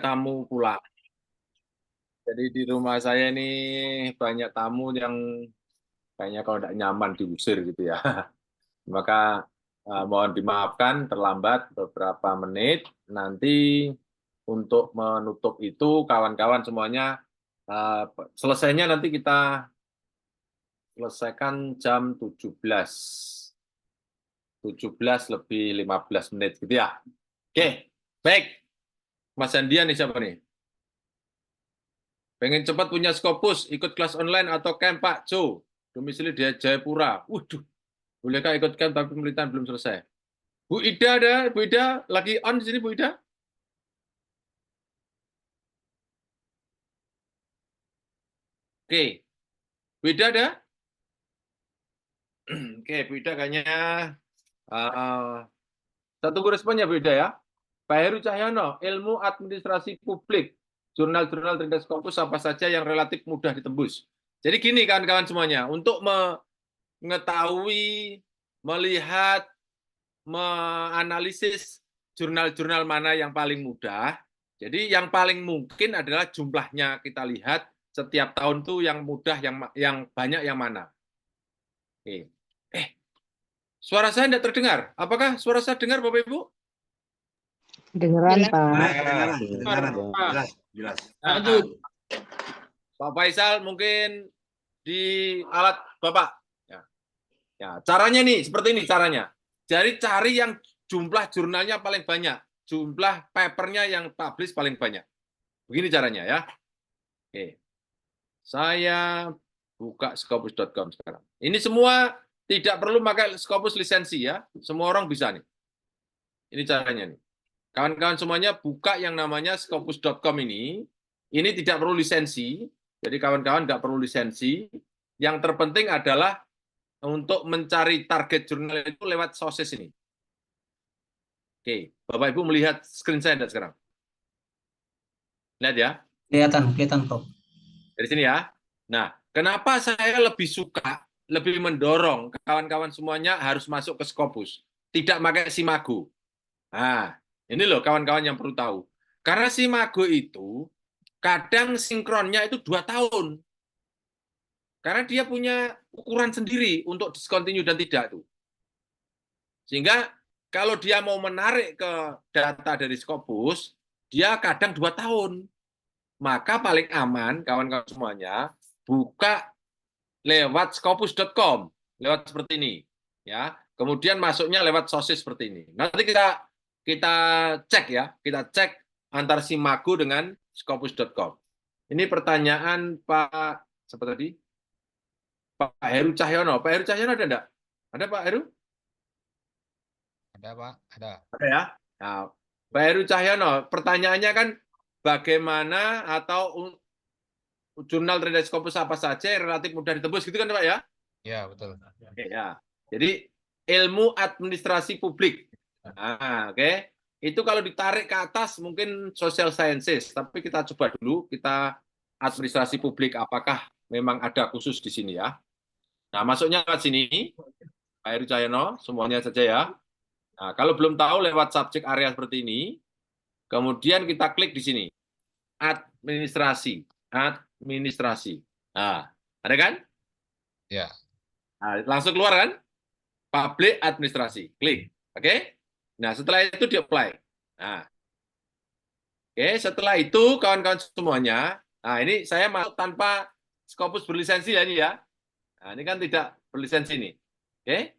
tamu pula. Jadi di rumah saya ini banyak tamu yang kayaknya kalau tidak nyaman diusir gitu ya. Maka mohon dimaafkan terlambat beberapa menit. Nanti untuk menutup itu kawan-kawan semuanya selesainya nanti kita selesaikan jam 17. 17 lebih 15 menit gitu ya. Oke, baik. Mas Andian nih siapa nih? Pengen cepat punya Scopus, ikut kelas online atau camp Pak Jo? Domisili di Jayapura. Waduh, bolehkah ikut camp tapi pemerintahan belum selesai? Bu Ida ada? Bu Ida lagi on di sini Bu Ida? Oke, Bu Ida ada? Oke, Bu Ida kayaknya saya tunggu responnya Bu Ida ya. Pak Heru Cahyono, ilmu administrasi publik, jurnal-jurnal terindah Scopus apa saja yang relatif mudah ditembus. Jadi gini kawan-kawan semuanya, untuk mengetahui, melihat, menganalisis jurnal-jurnal mana yang paling mudah. Jadi yang paling mungkin adalah jumlahnya kita lihat setiap tahun tuh yang mudah, yang banyak yang mana. Oke. Suara saya tidak terdengar. Apakah suara saya dengar Bapak Ibu? Kedengeran, Pak. Kedengaran. Jelas. Lanjut. Pak Faisal mungkin di alat Bapak. Ya, caranya nih seperti ini caranya. Jadi cari yang jumlah jurnalnya paling banyak, jumlah papernya yang publish paling banyak. Begini caranya ya. Oke. Saya buka scopus.com sekarang. Ini semua tidak perlu pakai Scopus lisensi ya. Semua orang bisa nih. Ini caranya nih. Kawan-kawan semuanya buka yang namanya scopus.com ini. Ini tidak perlu lisensi. Jadi kawan-kawan nggak perlu lisensi. Yang terpenting adalah untuk mencari target jurnal itu lewat sources ini. Oke, Bapak Ibu melihat screen saya enggak sekarang? Lihat ya. Kelihatan, Prof. Dari sini ya. Nah, kenapa saya lebih suka, lebih mendorong kawan-kawan semuanya harus masuk ke Scopus, tidak pakai Simago. Nah, ini loh kawan-kawan yang perlu tahu. Karena Simago itu kadang sinkronnya itu 2 tahun. Karena dia punya ukuran sendiri untuk discontinue dan tidak tuh. Sehingga kalau dia mau menarik ke data dari Scopus, dia kadang 2 tahun. Maka paling aman kawan-kawan semuanya buka lewat scopus.com, lewat seperti ini, ya. Kemudian masuknya lewat sources seperti ini. Nanti kita cek ya, kita cek antar Simago dengan scopus.com. Ini pertanyaan Pak siapa tadi? Pak Heru Cahyono. Pak Heru Cahyono ada enggak? Ada Pak Heru? Ada Pak, ada. Ada ya. Nah, Pak Heru Cahyono, pertanyaannya kan bagaimana atau jurnal terindah Scopus apa saja yang relatif mudah ditembus gitu kan Pak ya? Ya, betul. Oke, ya. Jadi ilmu administrasi publik. Nah, oke. Itu kalau ditarik ke atas mungkin social sciences, tapi kita coba dulu kita administrasi publik apakah memang ada khusus di sini ya. Nah, masuknya ke sini Pak Heru Cahyono, semuanya saja ya. Nah, kalau belum tahu lewat subjek area seperti ini, kemudian kita klik di sini. Administrasi. Nah, ada kan? Ya. Nah, langsung keluar kan? Public administrasi. Klik. Oke? Nah, setelah itu di-apply. Nah. Oke, setelah itu kawan-kawan semuanya, nah ini saya masuk tanpa Scopus berlisensi ya ini ya. Nah, ini kan tidak berlisensi nih. Oke?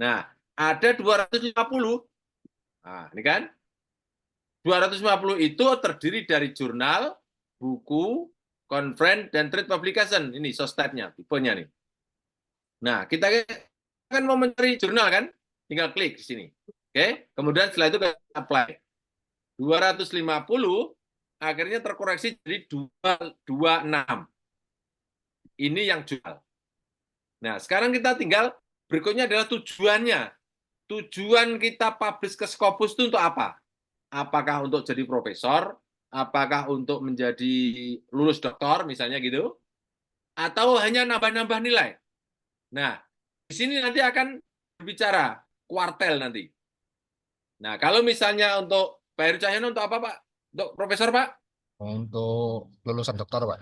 Nah, ada 250. Nah, ini kan? 250 itu terdiri dari jurnal, buku, conference, dan trade publication. Ini source type-nya, tipenya nih. Nah, kita kan mau mencari jurnal kan? Tinggal klik di sini. Oke, kemudian setelah itu kita apply. 250 akhirnya terkoreksi jadi 226. Ini yang jurnal. Nah, sekarang kita tinggal berikutnya adalah tujuannya. Tujuan kita publish ke Scopus itu untuk apa? Apakah untuk jadi profesor, apakah untuk menjadi lulus doktor misalnya gitu, atau hanya nambah-nambah nilai. Nah, di sini nanti akan berbicara kuartel nanti. Nah, kalau misalnya untuk Pak Heru Cahyono untuk apa Pak? Untuk profesor, Pak? Untuk lulusan doktor, Pak.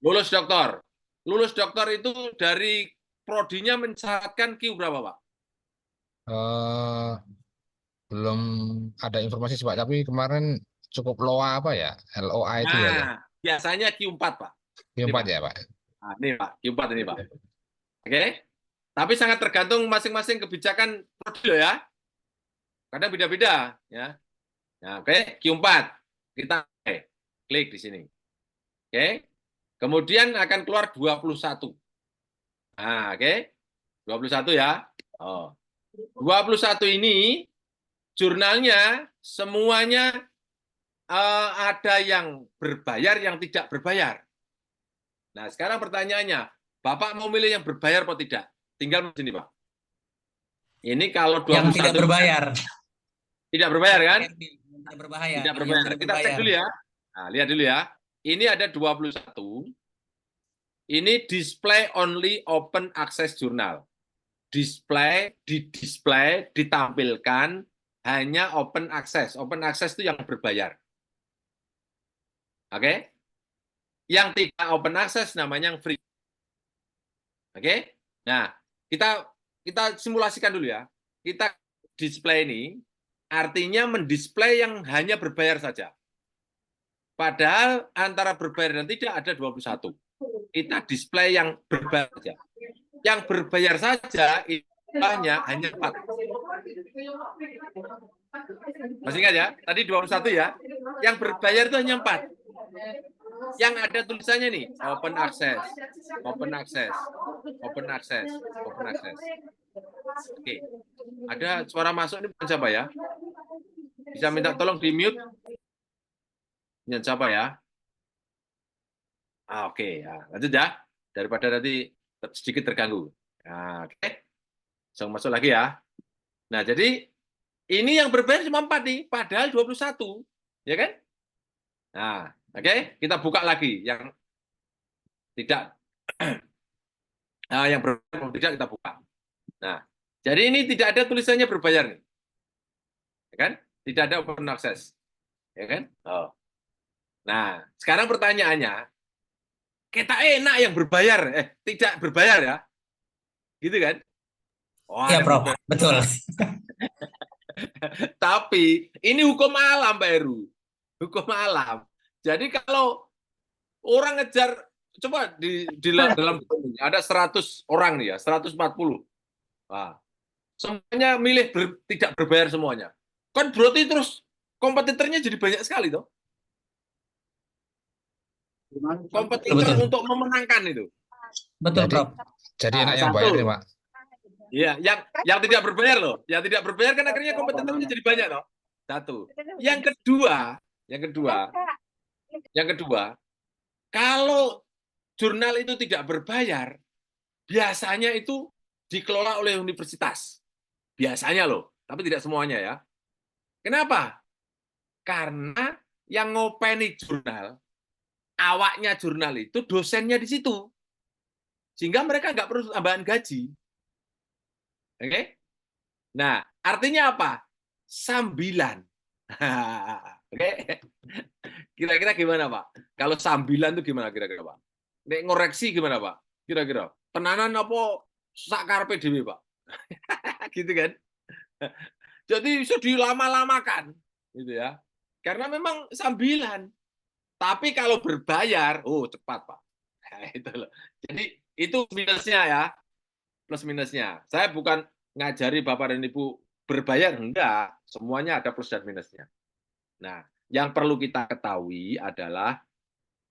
Lulus doktor. Lulus doktor itu dari prodinya mensyaratkan Q berapa, Pak? Eh, belum ada informasi sih, Pak. Tapi kemarin cukup LOA apa ya? LOA itu ya. Nah, biasanya Q4, Pak. Ini, Q4 Pak. ya, Pak. Nah, ini, Pak. Q4 ini, Pak. Oke? Tapi sangat tergantung masing-masing kebijakan prodi loh ya. Kadang beda-beda, ya. Nah, oke, Q4. Kita klik di sini. Oke? Kemudian akan keluar 21. Nah, oke. 21 ya. Oh. 21 ini jurnalnya semuanya ada yang berbayar, yang tidak berbayar. Nah, sekarang pertanyaannya, Bapak mau milih yang berbayar atau tidak? Tinggal di sini, Pak. Ini kalau 21 Yang tidak berbayar. Tidak berbayar kan? Tidak berbahaya. Tidak Yang berbayar. tidak Kita cek berbayar. dulu ya. Nah, lihat dulu ya. Ini ada 21. Ini display only open access jurnal. Display, ditampilkan hanya open access. Open access itu yang berbayar. Oke? Yang tidak open access namanya yang free. Oke? Nah, kita simulasikan dulu ya. Kita display ini artinya mendisplay yang hanya berbayar saja. Padahal antara berbayar dan tidak ada 21. Kita display yang berbayar saja. Yang berbayar saja jumlahnya hanya 4. Masih ingat ya? Tadi 21 ya. Yang berbayar itu hanya 4. Yang ada tulisannya nih, open access, open access, open access, open access. Oke. Ada suara masuk ini bukan siapa ya? Bisa minta tolong di mute? Ini siapa ya? Oke, ya. Lanjut ya. Daripada nanti sedikit terganggu. Nah, oke. Langsung masuk lagi ya. Nah, jadi ini yang berbayar cuma 4 nih, padahal 21. Ya kan? Nah, oke. Kita buka lagi yang tidak yang berbayar tidak kita buka. Nah, jadi ini tidak ada tulisannya berbayar nih. Ya kan? Tidak ada open access. Ya kan? Oh. Nah, sekarang pertanyaannya, kita enak yang berbayar, tidak berbayar ya. Gitu kan? Oh, Iya, Prof. Betul. Tapi ini hukum alam, Pak Heru. Hukum alam. Jadi kalau orang ngejar, coba di dalam ada 100 orang nih ya, 140. Nah, semuanya milih tidak berbayar semuanya. Kan berarti terus kompetitornya jadi banyak sekali toh. Kompetitor Betul. untuk memenangkan itu. Betul, Jadi, Prof. jadi Nah, enak yang satu. bayar nih, Pak. Iya, yang tidak berbayar loh. Yang tidak berbayar kan akhirnya kompetitornya jadi banyak toh. Satu. Yang kedua, kalau jurnal itu tidak berbayar, biasanya itu dikelola oleh universitas. Biasanya loh, tapi tidak semuanya ya. Kenapa? Karena yang ngopeni jurnal, awaknya jurnal itu dosennya di situ. Sehingga mereka nggak perlu tambahan gaji. Oke? Nah, artinya apa? Sambilan. Oke? Kira-kira gimana, Pak? Kalau sambilan itu gimana kira-kira, Pak? Nek ngoreksi gimana, Pak? Kira-kira. Tenanan apa sak karepe dhewe, Pak? Gitu kan? Jadi bisa dilama-lamakan, gitu ya. Karena memang sambilan. Tapi kalau berbayar, oh cepat, Pak. Nah, itu loh. Jadi itu minusnya ya. Plus minusnya. Saya bukan ngajari Bapak dan Ibu berbayar, enggak. Semuanya ada plus dan minusnya. Nah, yang perlu kita ketahui adalah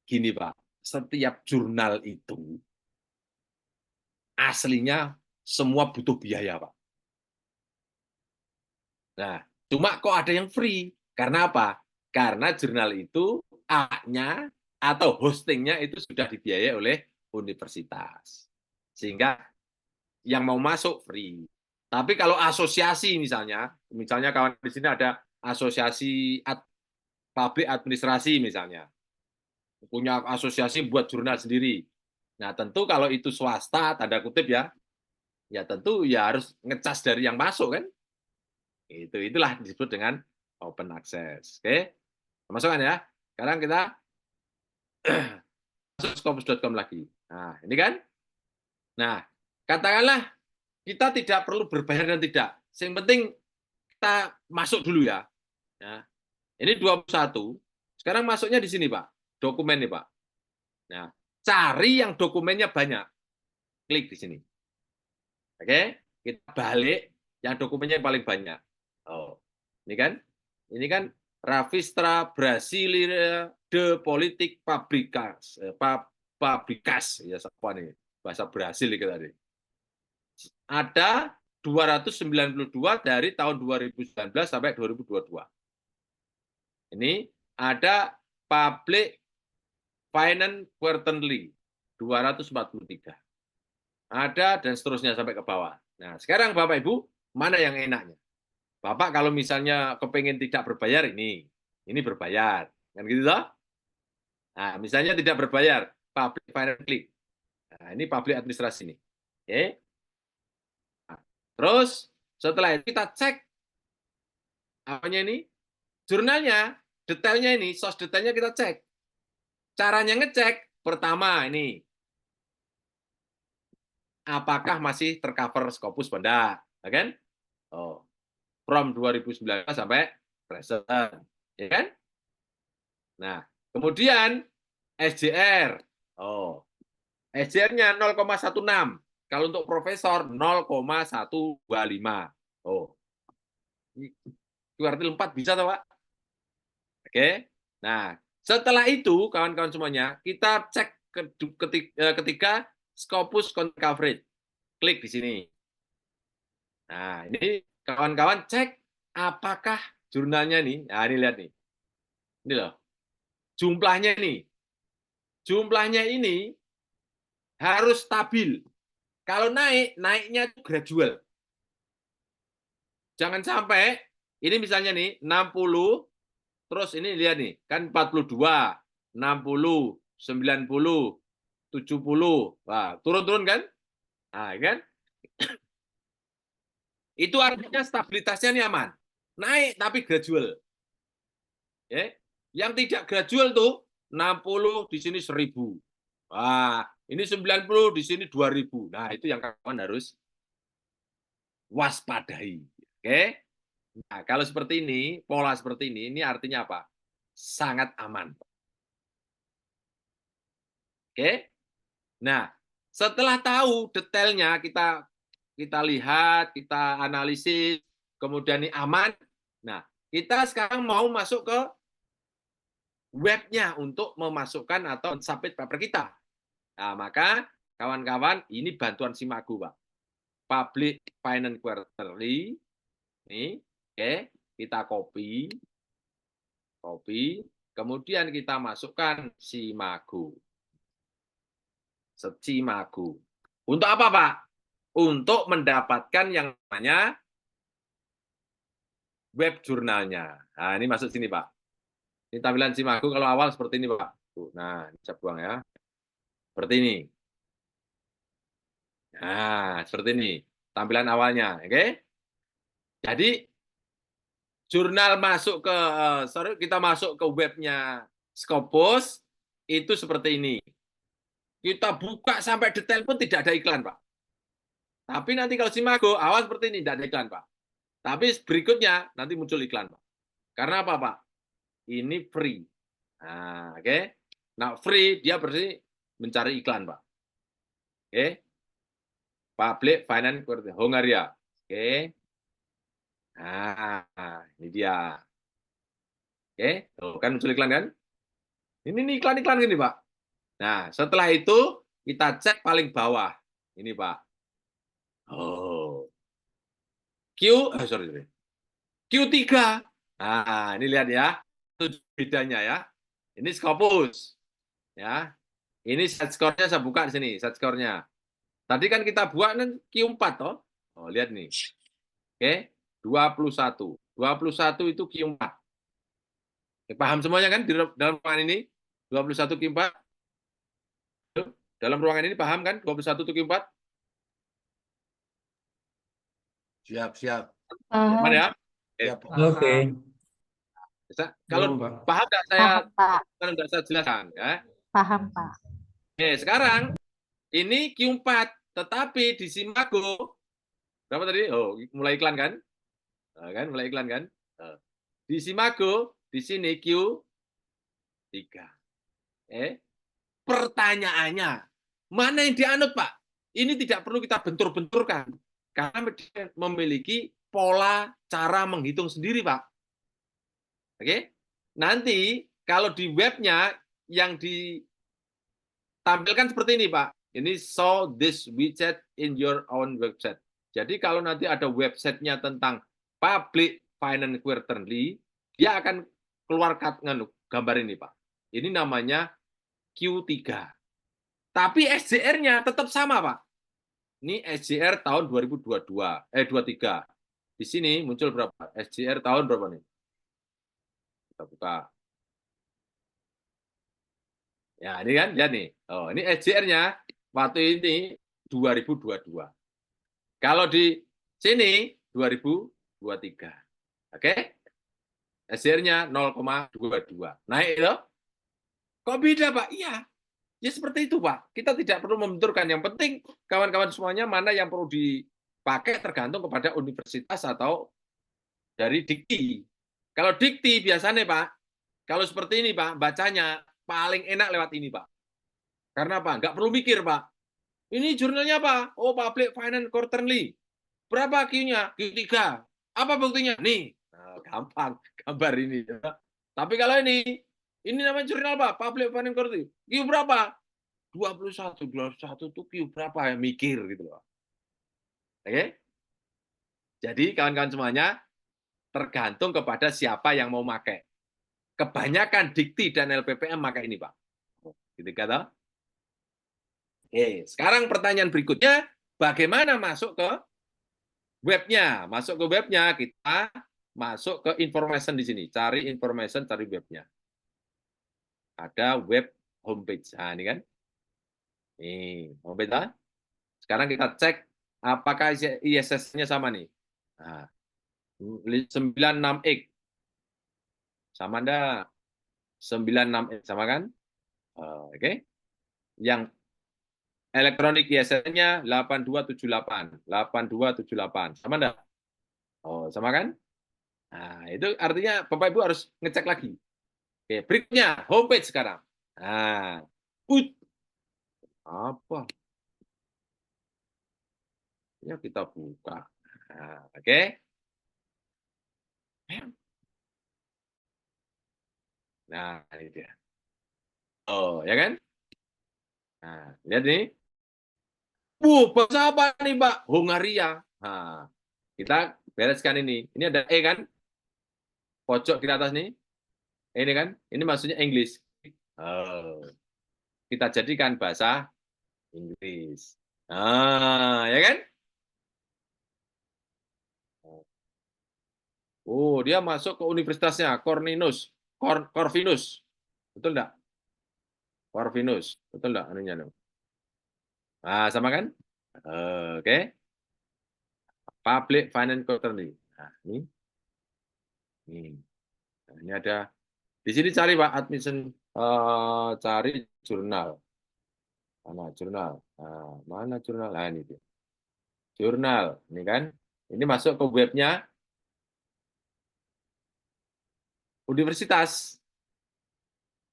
gini, Pak. Setiap jurnal itu aslinya semua butuh biaya, Pak. Nah, cuma kok ada yang free. Karena apa? Karena jurnal itu A-nya atau hostingnya itu sudah dibiayai oleh universitas. Sehingga yang mau masuk free. Tapi kalau asosiasi misalnya kawan di sini ada asosiasi publik administrasi misalnya, punya asosiasi buat jurnal sendiri. Nah, tentu kalau itu swasta, tanda kutip ya tentu ya harus ngecas dari yang masuk kan. Itulah disebut dengan open access. Oke. Masukkan ya. Sekarang kita masuk scopus.com lagi. Nah, ini kan. Nah, katakanlah kita tidak perlu berbayar dan tidak. Yang penting kita masuk dulu ya. Ya. Ini 21. Sekarang masuknya di sini, Pak. Dokumen nih, Pak. Nah, cari yang dokumennya banyak. Klik di sini. Oke, kita balik yang dokumennya yang paling banyak. Oh, ini kan? Ini kan Revista Brasileira de Politik Pabricas. Pabricas, ya apa nih? Bahasa Brasil ini tadi. Ada 292 dari tahun 2019 sampai 2022. Ini ada Public Finance Quarterly 243. Ada dan seterusnya sampai ke bawah. Nah, sekarang Bapak Ibu, mana yang enaknya? Bapak kalau misalnya kepengen tidak berbayar ini berbayar. Kan gitu toh? Nah, misalnya tidak berbayar, public finance klik. Nah, ini public administrasi nih. Oke. Nah, terus setelah itu kita cek apanya ini? Jurnalnya, detailnya ini, source detailnya kita cek. Caranya ngecek, pertama ini, apakah masih tercover Scopus Benda, ya kan? Oh, from 2019 sampai present, ya kan? Nah, kemudian SJR. Oh, SJR-nya 0,16. Kalau untuk profesor 0,125. Oh. Kuartil 4 bisa toh, Pak? Oke. Nah, setelah itu kawan-kawan semuanya, kita cek ketika Scopus Content Coverage. Klik di sini. Nah, ini kawan-kawan cek apakah jurnalnya nih. Nah, ini lihat nih. Ini loh. Jumlahnya ini. Jumlahnya ini harus stabil. Kalau naik, naiknya itu gradual. Jangan sampai, ini misalnya nih, 60, terus ini lihat nih, kan 42, 60, 90, 70. Wah, turun-turun kan? Nah, kan? Itu artinya stabilitasnya ini aman. Naik tapi gradual. Ya. Yang tidak gradual tuh 60 di sini 1000. Wah, ini 90 di sini 2000. Nah, itu yang kawan harus waspadai. Oke? Nah, kalau seperti ini, pola seperti ini artinya apa? Sangat aman. Oke? Nah, setelah tahu detailnya kita lihat, kita analisis, kemudian ini aman. Nah, kita sekarang mau masuk ke webnya untuk memasukkan atau submit paper kita. Nah, maka kawan-kawan, ini bantuan Simagu, Pak. Public Finance Quarterly. Ini, oke, kita copy, kemudian kita masukkan Simagu. Simagu. Untuk apa, Pak? Untuk mendapatkan yang namanya web jurnalnya. Nah, ini masuk sini, Pak. Ini tampilan Simagu kalau awal seperti ini, Pak. Nah, ini saya buang ya. Seperti ini. Nah, seperti ini. Tampilan awalnya, oke? Jadi, jurnal masuk ke, kita masuk ke webnya Scopus, itu seperti ini. Kita buka sampai detail pun tidak ada iklan, Pak. Tapi nanti kalau Simago, awal seperti ini, tidak ada iklan, Pak. Tapi berikutnya, nanti muncul iklan, Pak. Karena apa, Pak? Ini free. Nah, oke. Nah, free, dia berarti mencari iklan, Pak. Oke. Public Finance Hongaria. Oke. Nah, ini dia. Oke. Tuh, kan muncul iklan, kan? Ini iklan-iklan gini, Pak. Nah, setelah itu, kita cek paling bawah. Ini, Pak. Oh. Sorry. Q3. Nah, ini lihat ya. Itu bedanya ya. Ini Scopus. Ya. Ini set score-nya saya buka di sini, set score-nya. Tadi kan kita buat Q4 toh. Oh, lihat nih. Oke, 21. 21 itu Q4. Paham semuanya kan di dalam ruangan ini? 21 Q4. Dalam ruangan ini paham kan 21 itu Q4? Siap. Aman ya? Siap. Oke. Kalau Belum, Pak. paham nggak Paham, Pak. kalau nggak saya jelaskan? Ya? Paham, Pak. Oke, sekarang ini Q4, tetapi di Simago berapa tadi? Oh, mulai iklan kan? Kan mulai iklan kan? Di Simago di sini Q3. Pertanyaannya, mana yang dianut, Pak? Ini tidak perlu kita bentur-benturkan karena memiliki pola cara menghitung sendiri, Pak. Oke? Nanti kalau di webnya yang ditampilkan seperti ini, Pak. Ini show this widget in your own website. Jadi kalau nanti ada websitenya tentang public finance quarterly, dia akan keluar gambar ini, Pak. Ini namanya Q3. Tapi SJR-nya tetap sama, Pak. Ini SJR tahun 23. Di sini muncul berapa? SJR tahun berapa nih? Kita buka. Ya, ini kan, lihat nih. Oh, ini SJR-nya waktu ini 2022. Kalau di sini 2023. Oke? SJR-nya 0,22. Naik itu? Kok beda, Pak? Iya. Ya seperti itu, Pak. Kita tidak perlu membenturkan. Yang penting kawan-kawan semuanya mana yang perlu dipakai tergantung kepada universitas atau dari dikti. Kalau dikti biasanya, Pak, kalau seperti ini, Pak, bacanya paling enak lewat ini, Pak. Karena apa? Nggak perlu mikir, Pak. Ini jurnalnya apa? Oh, Public Finance Quarterly. Berapa Q-nya? Q3. Apa buktinya? Nih. Nah, gampang. Gambar ini. Tapi kalau ini namanya jurnal apa? Public Finance Quarterly. Q berapa? 21 itu Q berapa ya? Mikir gitu loh. Oke? Jadi kawan-kawan semuanya tergantung kepada siapa yang mau pakai. Kebanyakan Dikti dan LPPM pakai ini, Pak. Gitu kata. Oke, sekarang pertanyaan berikutnya, bagaimana masuk ke webnya? Masuk ke webnya, kita masuk ke information di sini. Cari information, cari webnya. Ada web homepage. Nah, ini kan. Nih, homepage kan? Sekarang kita cek apakah ISS-nya sama nih. Nah, 96X. Sama enggak? 96X sama kan? Oke. Yang elektronik ISS-nya 8278. 8278. Sama enggak? Oh, sama kan? Nah, itu artinya Bapak Ibu harus ngecek lagi. Oke, berikutnya homepage sekarang. Nah, apa? Ya kita buka. Nah, oke. Nah, ini dia. Oh, ya kan? Nah, lihat nih. Bahasa apa nih, Pak? Hongaria. Nah, kita bereskan ini. Ini ada E kan? Pojok di atas nih. Ini kan? Ini maksudnya English. Oh, kita jadikan bahasa Inggris. Nah, ya kan? Oh, dia masuk ke universitasnya, Corvinus. Betul enggak? Corvinus. Betul enggak? Anunya. Nah, sama kan? Oke. Public Finance Quarterly. Nah, ini. Nah, ini ada. Di sini cari, Pak, admission. Cari jurnal. Mana jurnal? Nah, mana jurnal? Nah, ini dia. Jurnal. Ini kan. Ini masuk ke webnya universitas.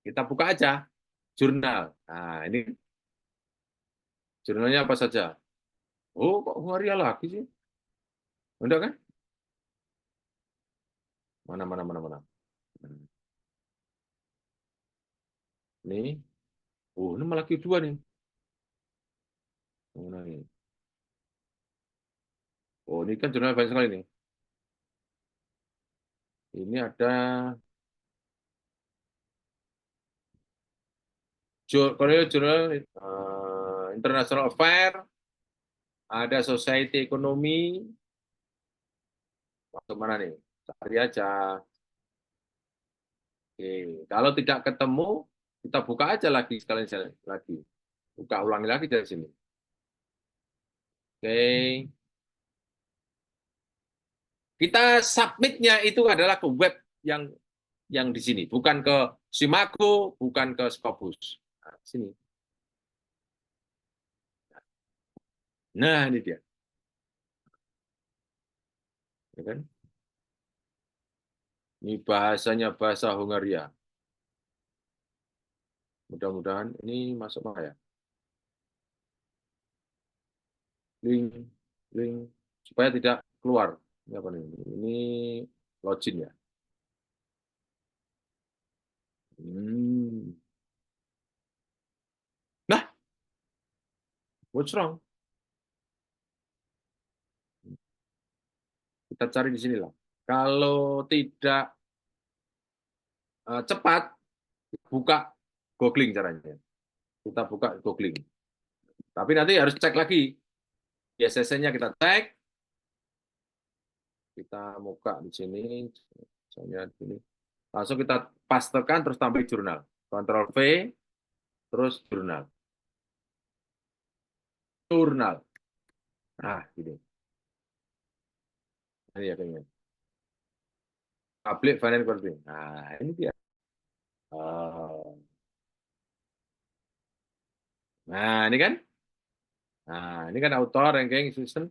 Kita buka aja. Jurnal. Nah, ini jurnalnya apa saja? Oh, kok Hongaria lagi sih? Udah kan? Mana. Ini. Oh, ini malah Q2 nih. Mana nih? Oh, ini kan jurnal banyak sekali nih. Ini ada jurnal International Affair, ada Society Ekonomi. Masuk mana nih? Cari aja. Oke. Kalau tidak ketemu, kita buka aja lagi sekalian lagi. Buka ulangi lagi dari sini. Oke. Kita submitnya itu adalah ke web yang yang di sini, bukan ke Simago, bukan ke Scopus. Nah, sini. Nah, ini dia. Ya kan? Ini bahasanya bahasa Hongaria. Mudah-mudahan ini masuk apa ya? Link, link supaya tidak keluar. Ini apa nih? Ini login ya. Nah, what's wrong? Kita cari di sini lah. Kalau tidak cepat, buka googling caranya. Kita buka googling. Tapi nanti harus cek lagi. ISSN-nya kita cek. Kita buka di sini. Misalnya di sini. Langsung kita pastekan, terus tambah jurnal. Ctrl V, terus jurnal. Jurnal. Nah, gini. Ini ya kayaknya. Public Finance Quarterly. Nah, ini dia. Nah, ini kan. Nah, ini kan author, ranking, system.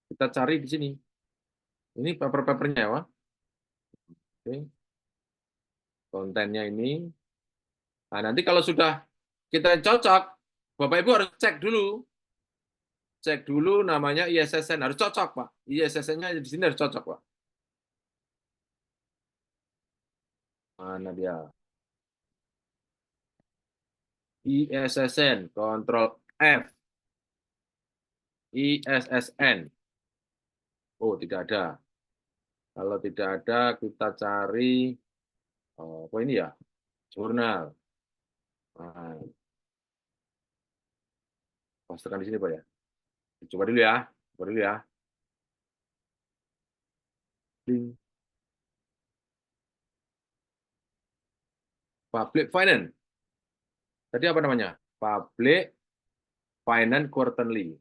Kita cari di sini. Ini paper-papernya ya, Wak. Oke. Kontennya ini. Nah, nanti kalau sudah kita cocok, Bapak Ibu harus cek dulu. Cek dulu namanya ISSN. Harus cocok, Pak. ISSN-nya di sini harus cocok, Pak. Mana dia? ISSN, Ctrl F. ISSN. Oh, tidak ada. Kalau tidak ada, kita cari apa ini ya? Jurnal. Nah, pastikan di sini, Pak ya. Coba dulu ya. Coba dulu ya. Link. Public Finance. Tadi apa namanya? Public Finance Quarterly.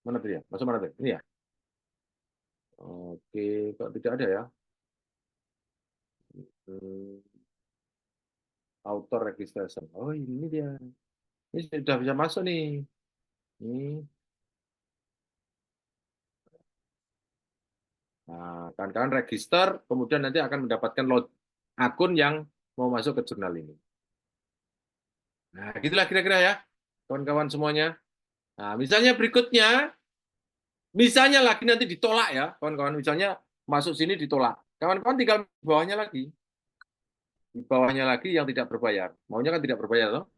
Mana tuh ya? Masuk mana tuh? Ini ya? Oke, kok tidak ada ya? Author registration. Oh, ini dia. Ini sudah bisa masuk nih. Ini. Nah, kawan-kawan register, kemudian nanti akan mendapatkan akun yang mau masuk ke jurnal ini. Nah, gitulah kira-kira ya, kawan-kawan semuanya. Nah, misalnya berikutnya, misalnya lagi nanti ditolak ya, kawan-kawan. Misalnya masuk sini ditolak. Kawan-kawan tinggal di bawahnya lagi. Di bawahnya lagi yang tidak berbayar. Maunya kan tidak berbayar, loh.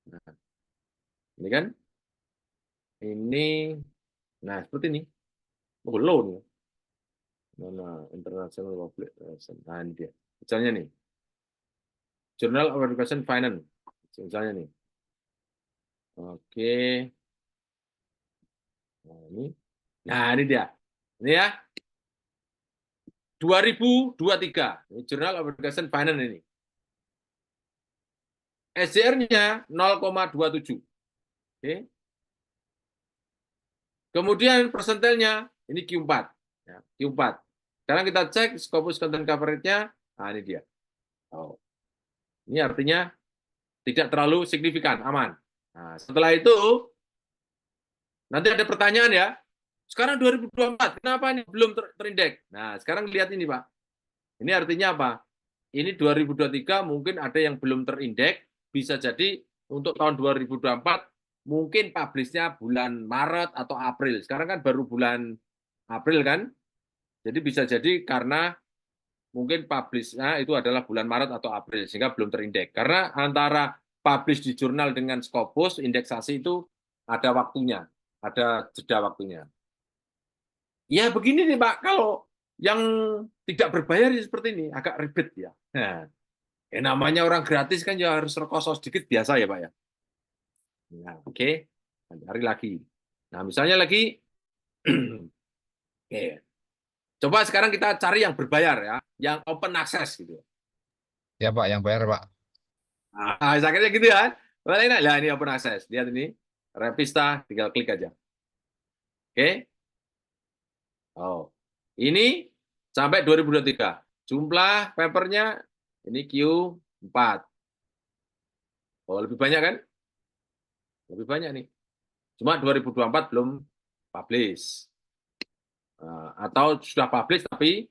Nah, ini kan. Ini, nah seperti ini. Oh, loan. Mana International Public Relations. Nah, ini dia. Misalnya nih. Journal of Education Finance. Misalnya nih. Oke. Nah, ini dia. Ini ya. 2023. Ini Journal of Education Finance ini. SCR-nya 0,27. Oke. Kemudian persentilnya ini Q4. Ya, Q4. Sekarang kita cek Scopus Content Coverage-nya. Nah, ini dia. Oh. Ini artinya tidak terlalu signifikan, aman. Nah, setelah itu, nanti ada pertanyaan ya. Sekarang 2024, kenapa ini belum terindeks? Nah, sekarang lihat ini, Pak. Ini artinya apa? Ini 2023 mungkin ada yang belum terindeks, bisa jadi untuk tahun 2024 mungkin publish-nya bulan Maret atau April. Sekarang kan baru bulan April kan? Jadi bisa jadi karena mungkin publish-nya itu adalah bulan Maret atau April, sehingga belum terindeks. Karena antara publish di jurnal dengan Scopus, indeksasi itu ada waktunya, ada jeda waktunya. Ya begini nih Pak, kalau yang tidak berbayar seperti ini, agak ribet ya. Nah, namanya orang gratis kan ya harus rekoso sedikit, biasa ya Pak ya. Nah, oke, cari lagi. Nah, misalnya lagi, oke. Coba sekarang kita cari yang berbayar ya, yang open access gitu. Ya Pak, yang bayar Pak. Nah, sakitnya gitu ya. Nah, ini open access. Lihat ini, Revista, tinggal klik aja. Oke. Oh, ini sampai 2023. Jumlah papernya ini Q4. Oh, lebih banyak kan? Lebih banyak nih. Cuma 2024 belum publish. Atau sudah publish tapi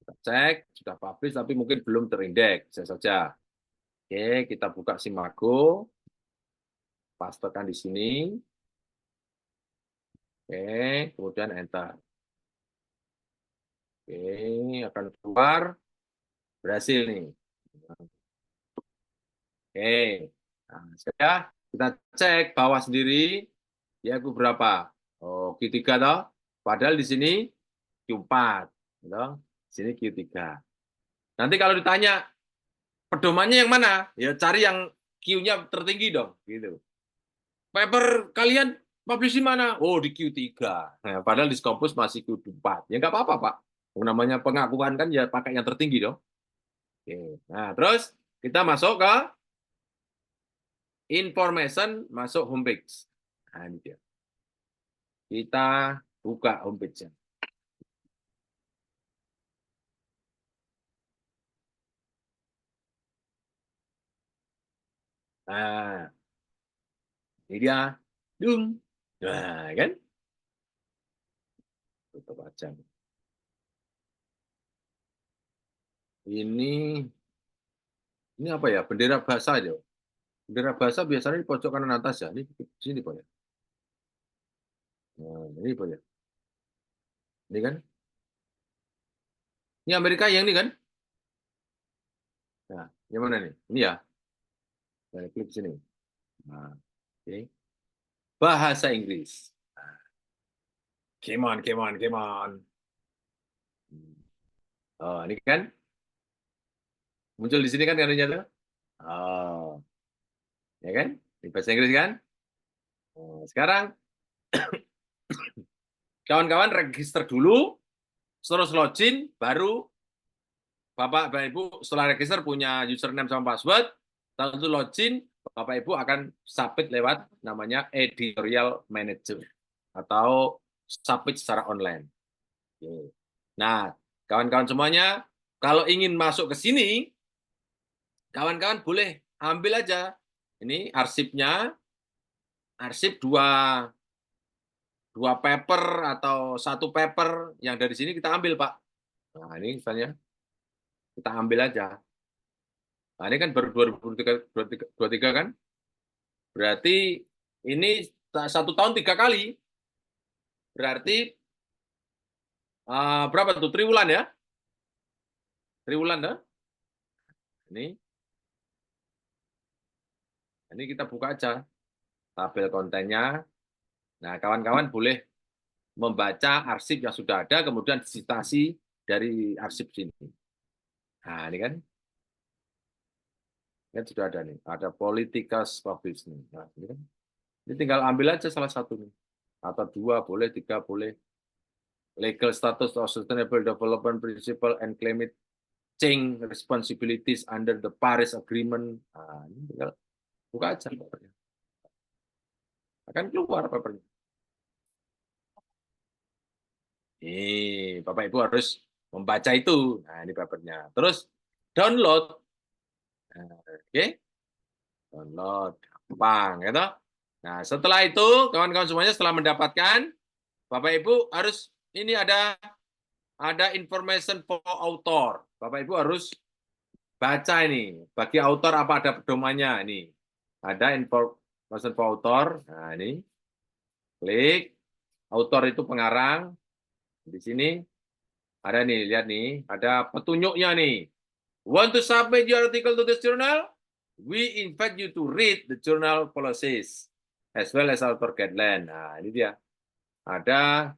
kita cek, sudah publish tapi mungkin belum terindeks, bisa saja. Oke, kita buka Simago, pastekan di sini. Oke, kemudian enter. Oke, akan keluar. Berhasil nih. Oke, nah, sudah kita cek bawah sendiri, ya berapa? Oh, Q3 toh. Padahal di sini Q4, gitu. Di sini Q3. Nanti kalau ditanya pedomannya yang mana? Ya cari yang Q-nya tertinggi dong, gitu. Paper kalian publish di mana? Oh, di Q3. Nah, padahal di Scopus masih Q4. Ya nggak apa-apa, Pak. Namanya pengakuan kan ya pakai yang tertinggi dong. Oke. Nah, terus kita masuk ke information, masuk homepage. Nah, ini dia. Kita buka homepage-nya. Nah, ini dia. Dung. Nah, kan? Tutup aja. Ini apa ya? Bendera bahasa aja. Bendera bahasa biasanya di pojok kanan atas ya. Ini di sini, Pak ya. Nah, ini Pak ya. Ini kan? Ini Amerika yang ini kan? Nah, yang mana nih? Ini ya. Nah, klik sini. Nah, oke. Bahasa Inggris. Come on, come on, come on. Oh, ini kan? Muncul di sini kan kanunya tuh? Oh, ya kan? Di bahasa Inggris kan? Oh, sekarang kawan-kawan register dulu, terus login, baru Bapak Ibu setelah register punya username sama password, lalu login, Bapak Ibu akan submit lewat namanya editorial manager atau submit secara online. Nah, kawan-kawan semuanya, kalau ingin masuk ke sini, kawan-kawan boleh ambil aja. Ini arsipnya, arsip dua paper atau satu paper yang dari sini kita ambil, Pak. Nah, ini misalnya kita ambil aja. Nah, ini kan baru 2023 kan? Berarti ini 1 tahun 3 kali. Berarti berapa tuh? Triwulan ya? Triwulan dah. Ini kita buka aja tabel kontennya. Nah, kawan-kawan boleh membaca arsip yang sudah ada, kemudian citasi dari arsip sini. Nah, ini kan sudah ada nih. Ada Politikas Publish nih. Nah, ini kan. Ini tinggal ambil aja salah satu nih. Atau 2 boleh, 3 boleh. Legal status of sustainable development principle and climate change responsibilities under the Paris Agreement. Nah, ini tinggal buka aja papernya. Akan keluar papernya. Ini Bapak Ibu harus membaca itu. Nah, ini papernya. Terus download. Nah, oke. Download. Gampang, gitu. Nah, setelah itu, kawan-kawan semuanya setelah mendapatkan, Bapak Ibu harus, ini ada information for author. Bapak Ibu harus baca ini. Bagi author apa ada pedomannya. Ini. Ada information for author. Nah, ini. Klik. Author itu pengarang. Di sini ada nih, lihat nih. Ada petunjuknya nih. Want to submit your article to this journal? We invite you to read the journal policies as well as author guideline. Nah, ini dia. Ada,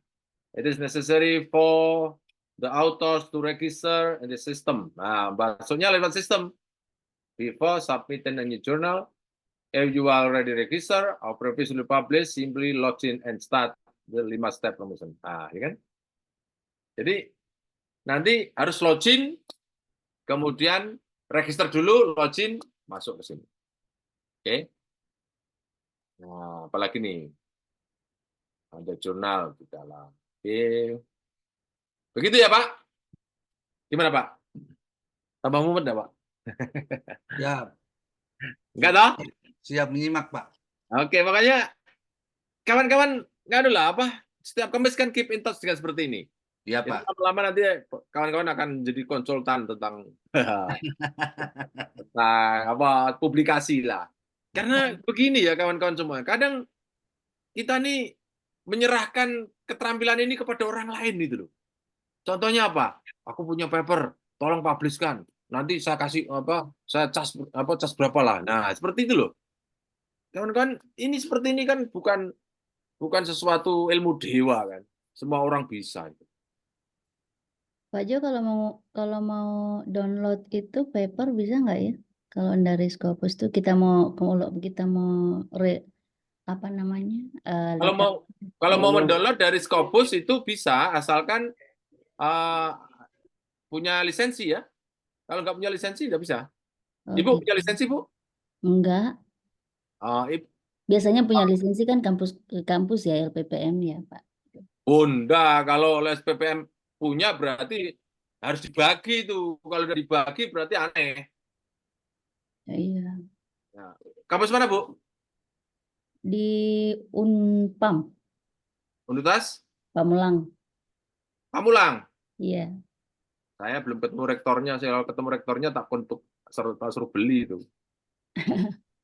it is necessary for the authors to register in the system. Nah, maksudnya lewat sistem. Before submitting a new journal, if you already register or previously published, simply log in and start the 5-step promotion. Nah, ini kan. Jadi, nanti harus login, kemudian register dulu, login, masuk ke sini. Oke. Nah, apalagi nih? Ada jurnal di dalam. Oke. Begitu ya, Pak? Gimana Pak? Tambah mumet nggak Pak? Siap, Enggak toh? siap menyimak, Pak. Oke, makanya kawan-kawan nggak ada lah apa? Setiap Kamis kan keep in touch dengan seperti ini. Iya, Itu Pak. lama-lama nanti kawan-kawan akan jadi konsultan tentang tentang apa publikasi lah. Karena begini ya kawan-kawan semua. Kadang kita nih menyerahkan keterampilan ini kepada orang lain gitu loh. Contohnya apa? Aku punya paper, tolong publishkan. Nanti saya kasih apa? Saya cas berapa lah. Nah, seperti itu loh. Kawan-kawan, ini seperti ini kan bukan sesuatu ilmu dewa kan. Semua orang bisa. Pak Jo, kalau mau download itu paper bisa nggak ya? Kalau dari Scopus tuh kita mau apa namanya? Kalau mau kalau mau mendownload dari Scopus itu bisa asalkan punya lisensi ya. Kalau nggak punya lisensi nggak bisa. Oh, Ibu gitu. punya lisensi Bu? Enggak. Oh, Biasanya punya lisensi kan kampus ya LPPM ya, Pak. Bunda, kalau les PPM punya berarti harus dibagi itu. Kalau udah dibagi berarti aneh. Ya, iya. Nah, kampus mana Bu? Di Unpam, Universitas Pamulang. Pamulang. Iya. Saya belum ketemu rektornya. Saya kalau ketemu rektornya tak untuk suruh beli itu.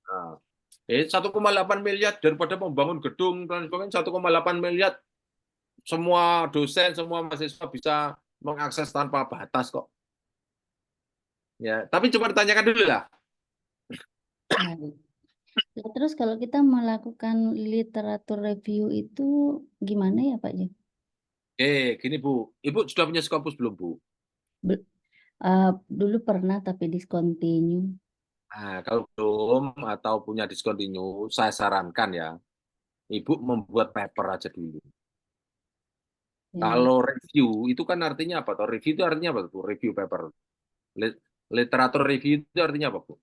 Nah, 1,8 miliar daripada membangun gedung dan sebagainya 1,8 miliar semua dosen, semua mahasiswa bisa mengakses tanpa batas kok. Ya, tapi coba ditanyakan dulu lah. Baik. Nah, terus kalau kita melakukan literatur review itu gimana ya Pak Jo? Gini Bu, Ibu sudah punya Scopus belum Bu? Dulu pernah tapi discontinue. Nah, kalau belum atau punya discontinue, saya sarankan ya, Ibu membuat paper aja dulu. Ya. Kalau review itu kan artinya apa? Atau review itu artinya apa tuh? Review paper. Literatur review itu artinya apa Bu?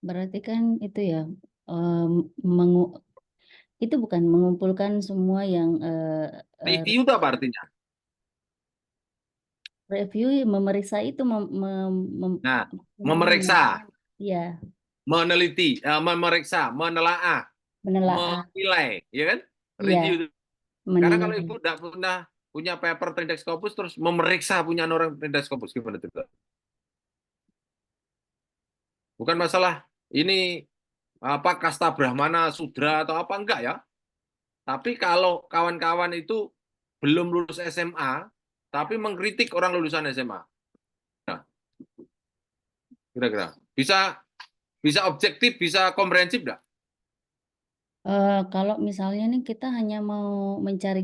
Berarti kan itu ya itu bukan mengumpulkan semua yang Review itu apa artinya? review memeriksa itu Nah, memeriksa, ya meneliti, memeriksa, menelaah, menelaah menilai, ya kan? ya Review itu. Karena kalau menilai. Ibu tidak pernah punya paper Trindex Scopus terus memeriksa punya orang Trindex Scopus gimana itu? Bukan masalah ini apa kasta Brahmana, Sudra atau apa enggak ya. Tapi kalau kawan-kawan itu belum lulus SMA tapi mengkritik orang lulusan SMA. Nah, kira-kira bisa objektif, bisa komprehensif enggak? Kalau misalnya nih kita hanya mau mencari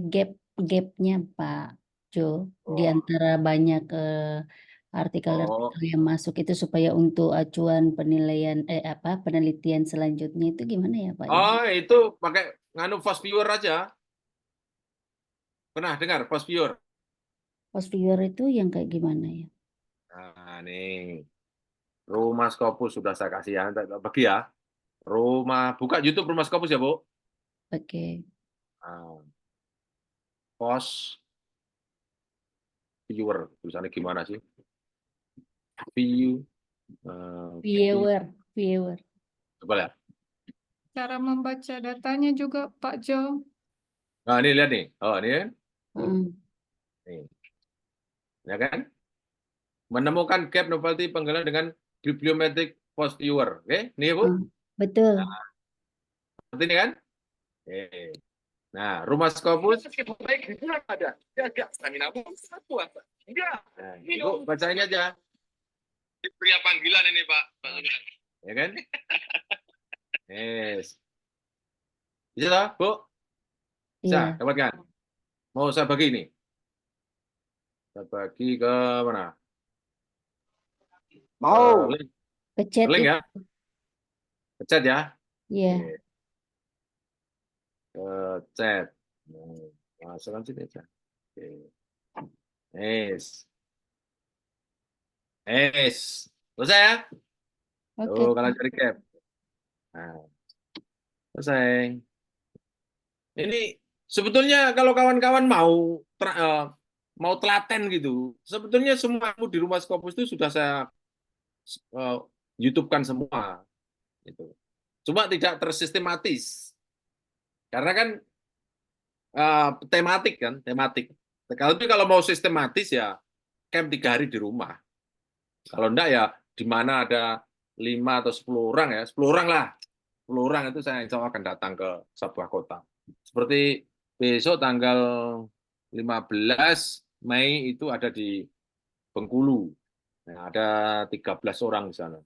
gapnya Pak Jo di antara banyak artikel-artikel yang masuk itu supaya untuk acuan penilaian penelitian selanjutnya itu gimana ya Pak Jo? Oh, itu pakai nganu fast viewer aja. Pernah dengar fast viewer? Post viewer itu yang kayak gimana ya? Nah, nih. Rumah Scopus sudah saya kasih ya, bagi ya. Buka YouTube Rumah Scopus ya, Bu. Oke. Nah, post viewer, tulisannya gimana sih? Viewer. Coba lihat. Cara membaca datanya juga, Pak Jo. Nah, ini lihat nih. Oh, ini kan? Mm. Nih. Ya kan? Menemukan gap novelty penggalan dengan bibliometric post viewer. Oke, nih ya, Bu. Betul. Nah, seperti ini kan? Oke. Nah, Rumah Scopus. Ada. Nah, Ibu bacain aja. Pria panggilan ini, Pak. Ya kan? Yes. Bisa toh, Bu? Bisa, Iya. dapatkan. Mau saya bagi ini. Saya bagi ke mana? Mau. Link, Pecet link itu. ya. Chat ya. Iya. Oke. Chat. Masukkan sini aja. Oke. Yes. Yes. Selesai ya? Oke. Tuh, kalau cari cap. Nah, selesai. Ini sebetulnya kalau kawan-kawan mau mau telaten gitu. Sebetulnya semua ilmu di Rumah Scopus itu sudah saya YouTube-kan semua. Gitu. Cuma tidak tersistematis. Karena kan tematik kan, tematik. Kalau mau sistematis ya camp 3 hari di rumah. Kalau enggak ya di mana ada 5 atau 10 orang ya, 10 orang lah. 10 orang itu saya insya Allah akan datang ke sebuah kota. Seperti besok tanggal 15 Mei itu ada di Bengkulu. Nah, ada 13 orang di sana.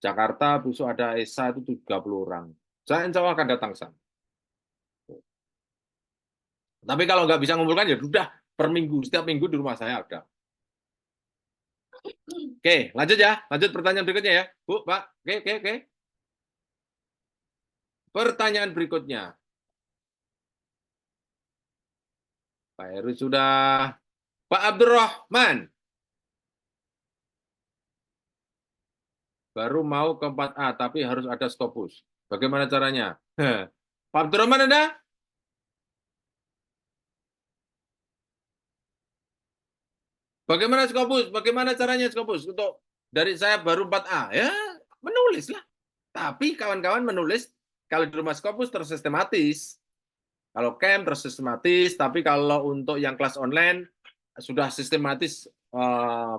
Jakarta besok ada ESA itu 30 orang. Saya insya Allah akan datang ke sana. Tapi kalau nggak bisa ngumpulkan ya sudah per minggu, setiap minggu di rumah saya ada. Oke, lanjut ya. Lanjut pertanyaan berikutnya ya. Bu, Pak. Oke. Pertanyaan berikutnya. Pak Heru sudah. Pak Abdurrahman. Baru mau ke 4A, tapi harus ada Scopus. Bagaimana caranya? Pak Abdurrahman ada? Bagaimana Scopus? Bagaimana caranya Scopus? Untuk dari saya baru 4A. Ya, menulislah. Tapi kawan-kawan menulis, kalau di Rumah Scopus tersistematis. Kalau camp tersistematis, tapi kalau untuk yang kelas online, sudah sistematis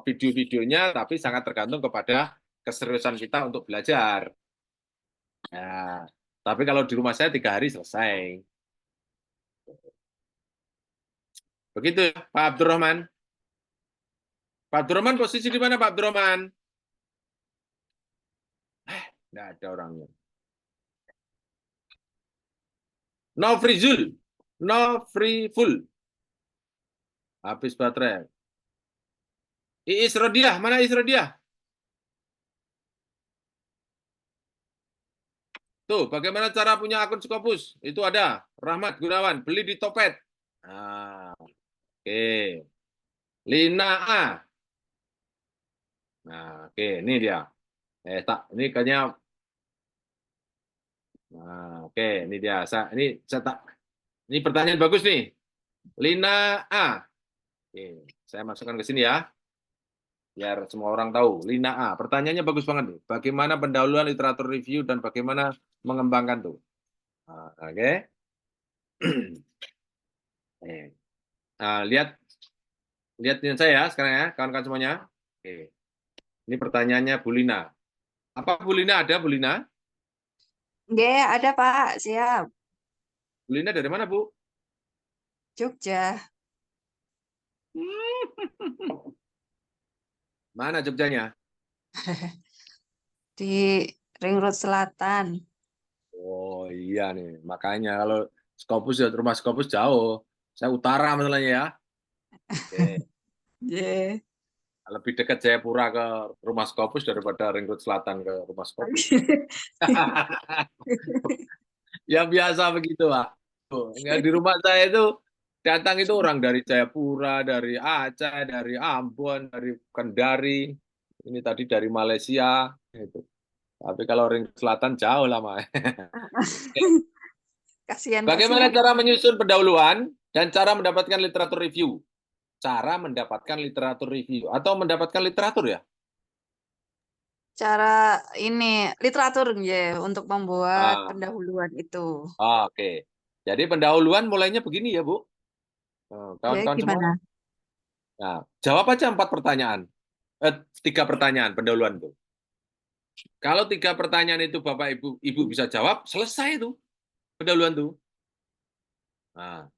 video-videonya, tapi sangat tergantung kepada keseriusan kita untuk belajar. Ya, tapi kalau di rumah saya 3 hari selesai. Begitu ya, Pak Abdurrahman. Pak Abdurrahman posisi di mana Pak Abdurrahman? Nggak ada orangnya. No free zul, no free full. Habis baterai. Iis Rodiah, mana Iis Rodiah? Tuh, bagaimana cara punya akun Scopus? Itu ada. Rahmat Gunawan, beli di Topet. Nah, oke. Lina A. Nah, oke, ini dia. Ini kayaknya. Nah, oke, ini dia. Ini pertanyaan bagus nih. Lina A. Oke, saya masukkan ke sini ya. Biar semua orang tahu. Lina A. Pertanyaannya bagus banget nih. Bagaimana pendahuluan literatur review dan bagaimana mengembangkan tuh. Nah, oke. Nah, lihat saya ya sekarang ya, kawan-kawan semuanya. Oke. Ini pertanyaannya Bu Lina. Apa Bu Lina ada, Bu Lina? Nggih, ada Pak, siap. Bu Lina dari mana, Bu? Jogja. Mana Jogjanya? Di Ring Road Selatan. Oh iya nih, makanya kalau Scopus ya rumah Scopus jauh. Saya utara masalahnya ya. Oke. Yeah. Lebih dekat Jayapura ke rumah Scopus daripada Ring Road Selatan ke rumah Scopus. Ya biasa begitu, Pak. Di rumah saya itu datang itu orang dari Jayapura, dari Aceh, dari Ambon, dari Kendari, ini tadi dari Malaysia. Gitu. Tapi kalau Ring Selatan jauh lama. Kasihan. Bagaimana cara menyusun pendahuluan dan cara mendapatkan literatur review? Cara mendapatkan literatur review atau mendapatkan literatur ya? Cara ini literatur ya untuk membuat pendahuluan itu. Oke. Jadi pendahuluan mulainya begini ya, Bu. Kawan-kawan Gimana? semua. Nah, jawab aja 4 pertanyaan. 3 pertanyaan pendahuluan itu. Kalau 3 pertanyaan itu Bapak Ibu bisa jawab, selesai itu pendahuluan itu. Nah.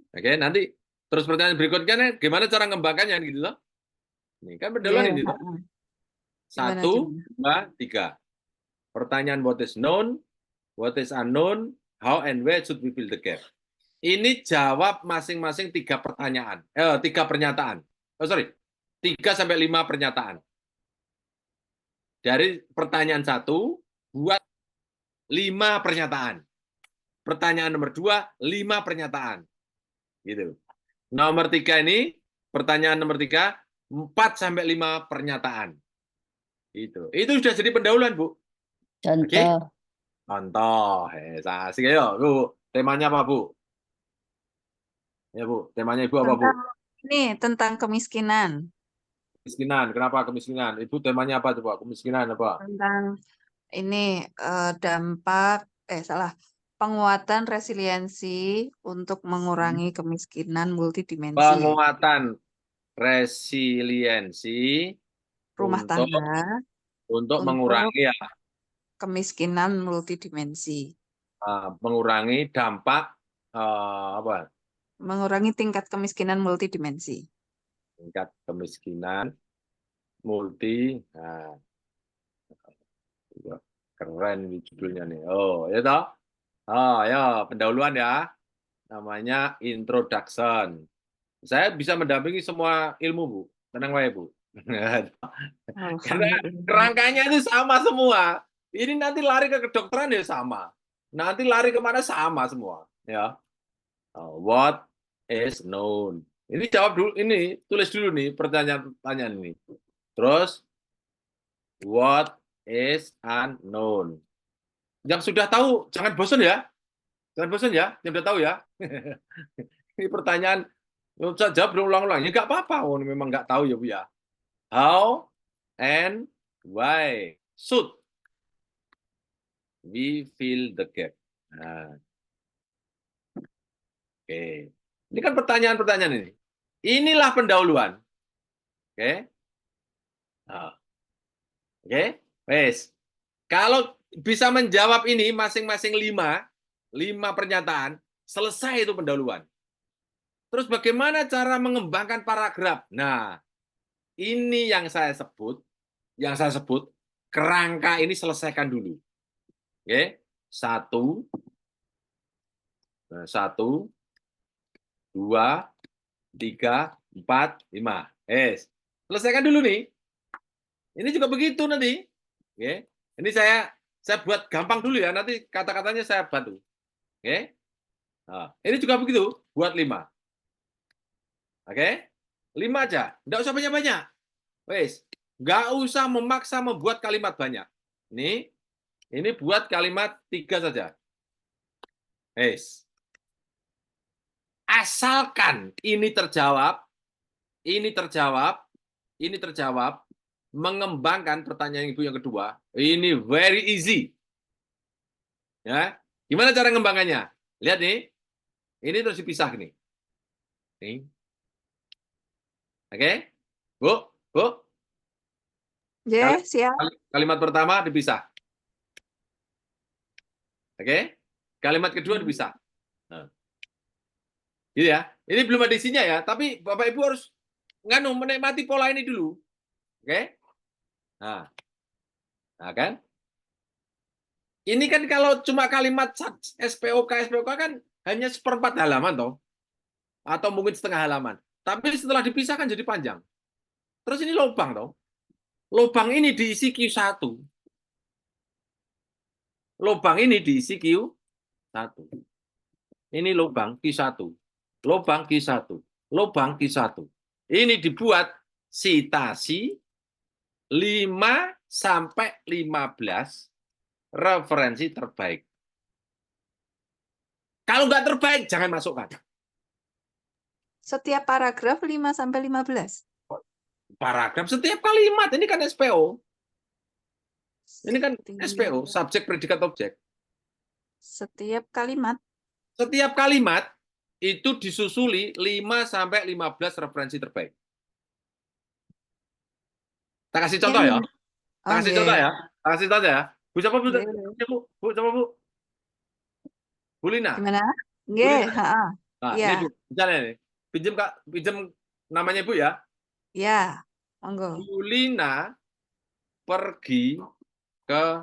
Oke, nanti terus pertanyaan berikutnya gimana cara mengembangkannya gitu loh. Ini kan pendahuluan ini. 1, 2, 3. Pertanyaan what is known, what is unknown, how and where should we fill the gap. Ini jawab masing-masing 3 pertanyaan. 3 pernyataan. 3 sampai 5 pernyataan. Dari pertanyaan 1 buat 5 pernyataan. Pertanyaan nomor 2, 5 pernyataan. Gitu. Nomor 3 ini, pertanyaan nomor 3, 4 sampai 5 pernyataan. Itu sudah jadi pendahuluan, Bu. Contoh. Oke? Contoh. Asik ayo, Bu. Temanya apa, Bu? Ya, Bu. Temanya Ibu apa, Bu? Tentang kemiskinan. Kemiskinan. Kenapa kemiskinan? Ibu temanya apa coba? Kemiskinan apa? Tentang dampak, penguatan resiliensi untuk mengurangi kemiskinan multidimensi. Penguatan resiliensi Rumah untuk tangga untuk untuk mengurangi ya, kemiskinan multidimensi. mengurangi dampak apa? Mengurangi tingkat kemiskinan multidimensi. Tingkat kemiskinan multi. Nah, keren ini judulnya nih. Oh, ya toh? Oh, ya, pendahuluan ya. Namanya introduction. Saya bisa mendampingi semua ilmu, Bu. Tenang aja, Bu. Karena Alhamdulillah. kerangkanya itu sama semua. Ini nanti lari ke kedokteran ya sama. Nanti lari kemana sama semua. Ya. What is known? Ini jawab dulu, ini tulis dulu nih pertanyaan-pertanyaan ini. Terus, what is unknown? Yang sudah tahu, jangan bosan ya. Jangan bosan ya, yang sudah tahu ya. Ini pertanyaan, saya jawab berulang-ulang. Ya nggak apa-apa, oh, memang nggak tahu ya Bu ya. How and why should we fill the gap? Nah, oke. Ini kan pertanyaan-pertanyaan ini. Inilah pendahuluan. Oke. Nah, oke. Wes. Kalau bisa menjawab ini masing-masing 5 pernyataan, selesai itu pendahuluan. Terus bagaimana cara mengembangkan paragraf? Nah, ini yang saya sebut kerangka ini selesaikan dulu. Oke. 1, 2, 3, 4, 5. Selesaikan dulu nih. Ini juga begitu nanti. Oke. Ini saya buat gampang dulu ya, nanti kata-katanya saya bantu. Oke. Nah, ini juga begitu, buat 5. Oke. 5 aja, enggak usah banyak-banyak. Wes, nggak usah memaksa membuat kalimat banyak. Ini buat kalimat 3 saja. Wes. Asalkan ini terjawab, mengembangkan pertanyaan Ibu yang kedua, ini very easy. Ya, gimana cara mengembangkannya? Lihat nih, ini terus dipisah nih. Nih. Oke, Bu, Ya, siap. kalimat pertama dipisah. Oke, kalimat kedua dipisah. Nah. Gitu ya. Ini belum ada isinya ya, tapi Bapak Ibu harus menikmati pola ini dulu. Oke? Nah kan? Ini kan kalau cuma kalimat SPOK kan hanya 1/4 halaman toh. Atau mungkin setengah halaman. Tapi setelah dipisahkan jadi panjang. Terus ini lubang toh. Lubang ini diisi Q1. Lubang ini diisi Q1. Ini lubang Q1. Lubang Q1. Lubang Q1. Ini dibuat sitasi 5 sampai 15 referensi terbaik. Kalau nggak terbaik, jangan masukkan. Setiap paragraf 5 sampai 15. Paragraf setiap kalimat, ini kan SPO. Ini kan SPO, subjek, predikat, objek. Setiap kalimat. Setiap kalimat itu disusuli 5 sampai 15 referensi terbaik. Tak kasih contoh ya. Tak kasih contoh ya. Tak kasih contoh ya. Bu, coba Bu. Bu, coba Bu. Bu Lina. Gimana? Nggih, Nah, ini Bu, misalnya nih. Pinjam namanya Bu ya. Ya, monggo. Bu Lina pergi ke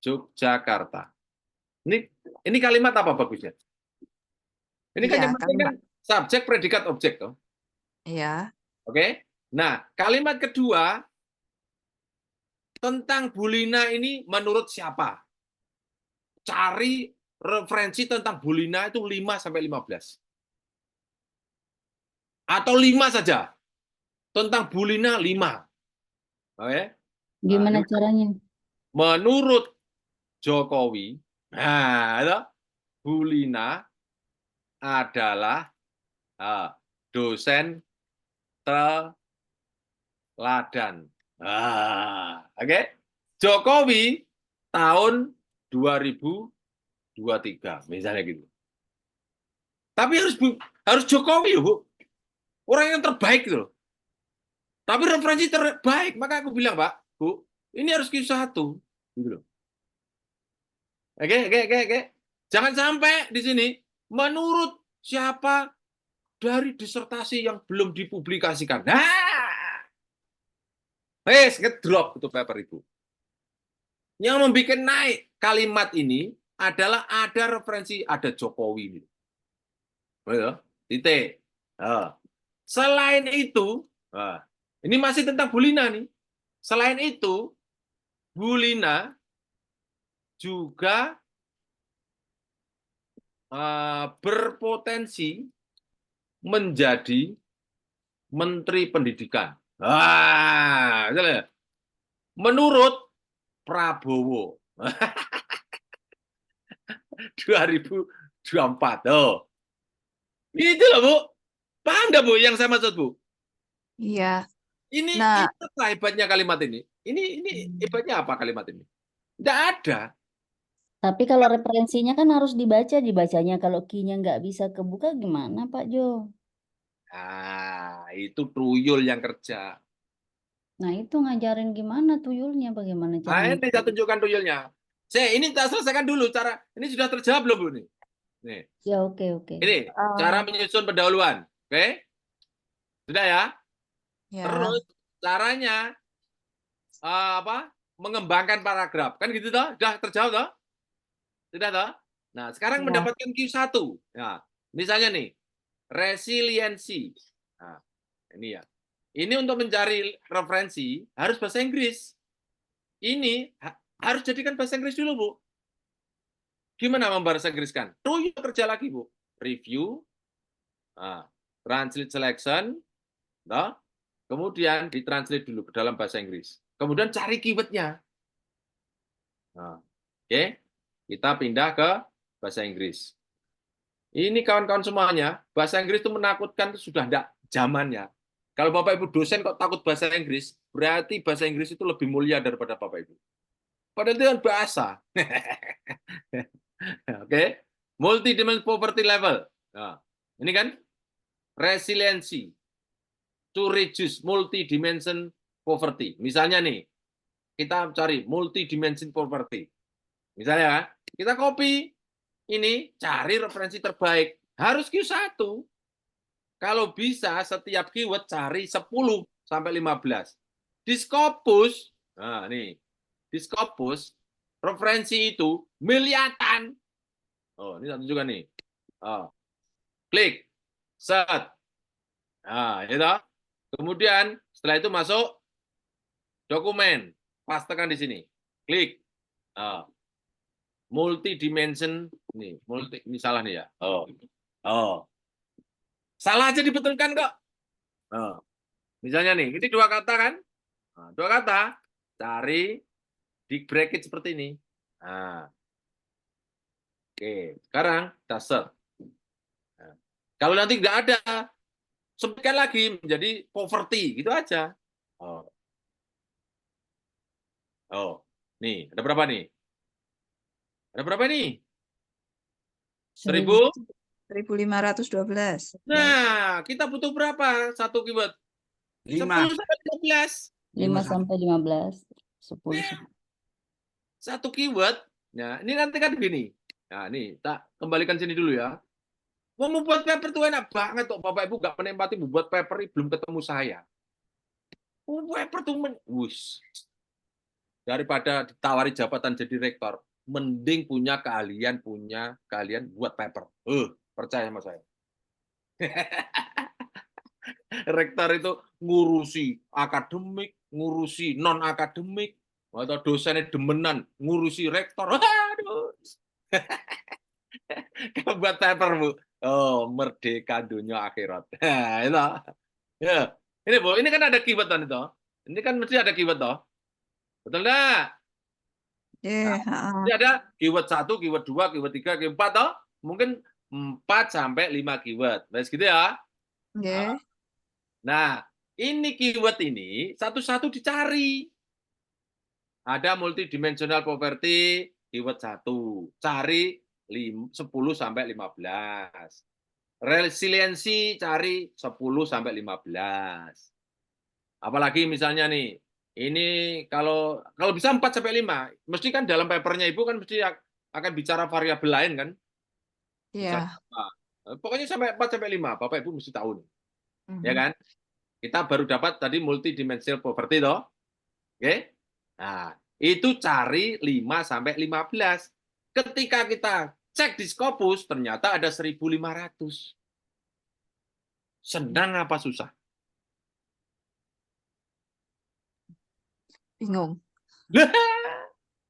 Yogyakarta. Ini kalimat apa bagusnya? Ini kan yang penting kan subjek, predikat, objek toh. Iya. Oke. Nah, kalimat kedua tentang Bu Lina ini menurut siapa? Cari referensi tentang Bu Lina itu 5 sampai 15. Atau 5 saja. Tentang Bu Lina 5. Oke. Gimana caranya? Menurut Jokowi, nah, Bu Lina adalah dosen teladan. Oke. Jokowi tahun 2023, misalnya gitu. Tapi harus Jokowi, Bu. Orang yang terbaik gitu loh. Tapi referensi terbaik, maka aku bilang, Pak, Bu, ini harus Q1 gitu loh. Oke. Jangan sampai di sini menurut siapa dari disertasi yang belum dipublikasikan. Ngedrop itu paper itu. Yang membuat naik kalimat ini adalah ada referensi, ada Jokowi. Betul? Titik. Selain itu, ini masih tentang Bu Lina nih. Selain itu, Bu Lina juga berpotensi menjadi Menteri Pendidikan. Menurut Prabowo 2024. Itu loh, Bu. Paham nggak, Bu, yang saya maksud, Bu? Iya. Ini Nah, apa hebatnya kalimat ini? Ini hebatnya apa kalimat ini? Tidak ada. Tapi kalau referensinya kan harus dibacanya. Kalau key-nya nggak bisa kebuka gimana, Pak Jo? Itu tuyul yang kerja. Nah, itu ngajarin gimana tuyulnya, bagaimana cara Ini saya tunjukkan tuyulnya. Ini tak selesaikan dulu cara. Ini sudah terjawab belum, Bu? Nih. Ya, oke. Ini cara menyusun pendahuluan. Oke? Sudah ya? ya. Terus caranya mengembangkan paragraf. Kan gitu toh? Sudah terjawab toh? Sudah toh? Nah, sekarang Ya. mendapatkan Q1. Nah, misalnya nih, resiliensi. Nah, ini ya. Ini untuk mencari referensi harus bahasa Inggris. Ini harus jadikan bahasa Inggris dulu, Bu. Gimana membahasa Inggriskan? Tuyul kerja lagi, Bu. Review, translate selection, toh? Kemudian ditranslate dulu ke dalam bahasa Inggris. Kemudian cari keyword-nya. Oke, kita pindah ke bahasa Inggris. Ini kawan-kawan semuanya, bahasa Inggris itu menakutkan, itu sudah tidak zamannya. Kalau Bapak Ibu dosen kok takut bahasa Inggris, berarti bahasa Inggris itu lebih mulia daripada Bapak Ibu. Padahal itu kan bahasa. Oke, multidimensional poverty level. Nah, ini kan resiliensi to reduce multidimension poverty. Misalnya nih, kita cari multidimension poverty. Misalnya, kita copy ini, cari referensi terbaik. Harus Q1. Kalau bisa, setiap keyword cari 10 sampai 15. Di Scopus, nah nih, di Scopus, referensi itu miliatan. Ini satu juga nih. Klik, set. Nah, itu. Kemudian, setelah itu masuk dokumen. Pastekan di sini. Klik. Multidimension. Ini salah nih ya. Salah aja dibetulkan kok. Misalnya nih, ini dua kata kan? Dua kata, cari di bracket seperti ini. Oke, sekarang kita search. Kalau nanti nggak ada, sempitkan lagi menjadi poverty, gitu aja. Nih, ada berapa nih? Ada berapa nih? 1000? 1512. Nah, kita butuh berapa satu keyword? 10 5. sampai 15. 5 sampai 15. 10. Satu keyword. Nah, ini nanti kan begini. Nah, nih, tak kembalikan sini dulu ya. Mau membuat paper tuh enak banget kok. Bapak Ibu nggak menikmati membuat paper, belum ketemu saya. Paper tuh, daripada ditawari jabatan jadi rektor, mending punya keahlian buat paper. Percaya sama saya. Rektor itu ngurusi akademik, ngurusi non-akademik, atau dosennya demenan, ngurusi rektor. Aduh. Kalau buat paper, Bu, merdeka dunia akhirat. Itu. Ya. Ini, Bu, ini kan ada keyword kan itu. Ini kan mesti ada keyword toh. Betul enggak? Iya, Jadi ada keyword 1, keyword 2, keyword 3, keyword 4 toh. Mungkin 4 sampai 5 keyword. Nah, gitu ya. Nggih. Nah, ini keyword ini satu-satu dicari. Ada multidimensional property, keyword 1. Cari 10 sampai 15. Resiliensi cari 10 sampai 15. Apalagi misalnya nih, ini kalau bisa 4 sampai 5, mesti kan dalam papernya Ibu kan mesti akan bicara variabel lain kan? Iya. Misalnya apa? Pokoknya sampai 4 sampai 5, Bapak Ibu mesti tahu nih. Ya Mhm. kan? Kita baru dapat tadi multidimensional property toh. Oke? Nah, itu cari 5 sampai 15. Ketika kita cek di Scopus ternyata ada 1.500. Senang apa susah? Bingung.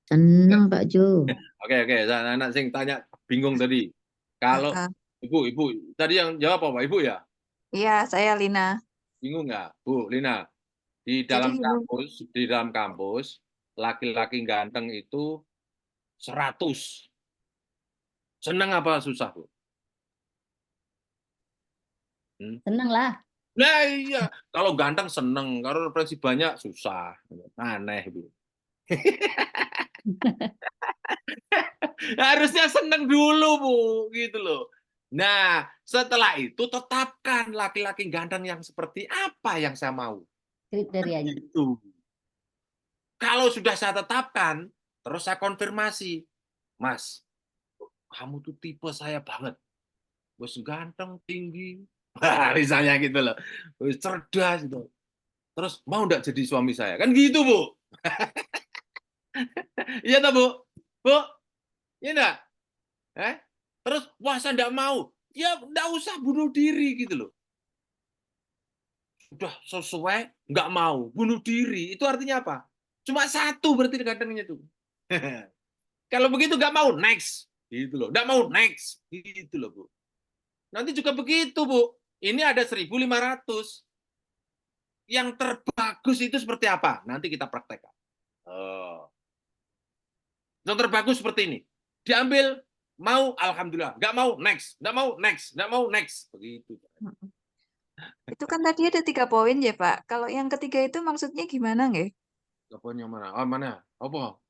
Senang Pak Jo. Oke, anak sing tanya bingung tadi. Kalau Heeh. Ibu, tadi yang jawab apa? Ibu ya? Iya, saya Lina. Bingung nggak, Bu Lina? Di Jadi dalam kampus, laki-laki ganteng itu 100. Senang apa susah, Bu? Senang lah. Nah iya, kalau ganteng seneng, kalau referensi banyak susah. Aneh, Bu. Harusnya seneng dulu, Bu, gitu loh. Nah, setelah itu tetapkan laki-laki ganteng yang seperti apa yang saya mau. Kriterianya. Itu. Kalau sudah saya tetapkan, terus saya konfirmasi, Mas, kamu tuh tipe saya banget. Bos ganteng, tinggi, misalnya gitu loh. Bos cerdas gitu. Terus mau enggak jadi suami saya? Kan gitu, Bu. Iya toh, Bu? Bu, iya enggak? Terus puasa enggak mau? Ya enggak usah bunuh diri gitu loh. Sudah sesuai, enggak mau bunuh diri. Itu artinya apa? Cuma satu berarti gantengnya tuh. Kalau begitu enggak mau, next. Gitu loh. Enggak mau, next. Gitu loh, Bu. Nanti juga begitu, Bu. Ini ada 1.500. Yang terbagus itu seperti apa? Nanti kita praktekkan. Yang terbagus seperti ini. Diambil, mau, alhamdulillah. Nggak mau, next. Nggak mau, next. Nggak mau, next. Begitu. itu kan tadi ada 3 poin ya, Pak. Kalau yang ketiga itu maksudnya gimana nggih? Poin yang mana? Oh, mana? Apa?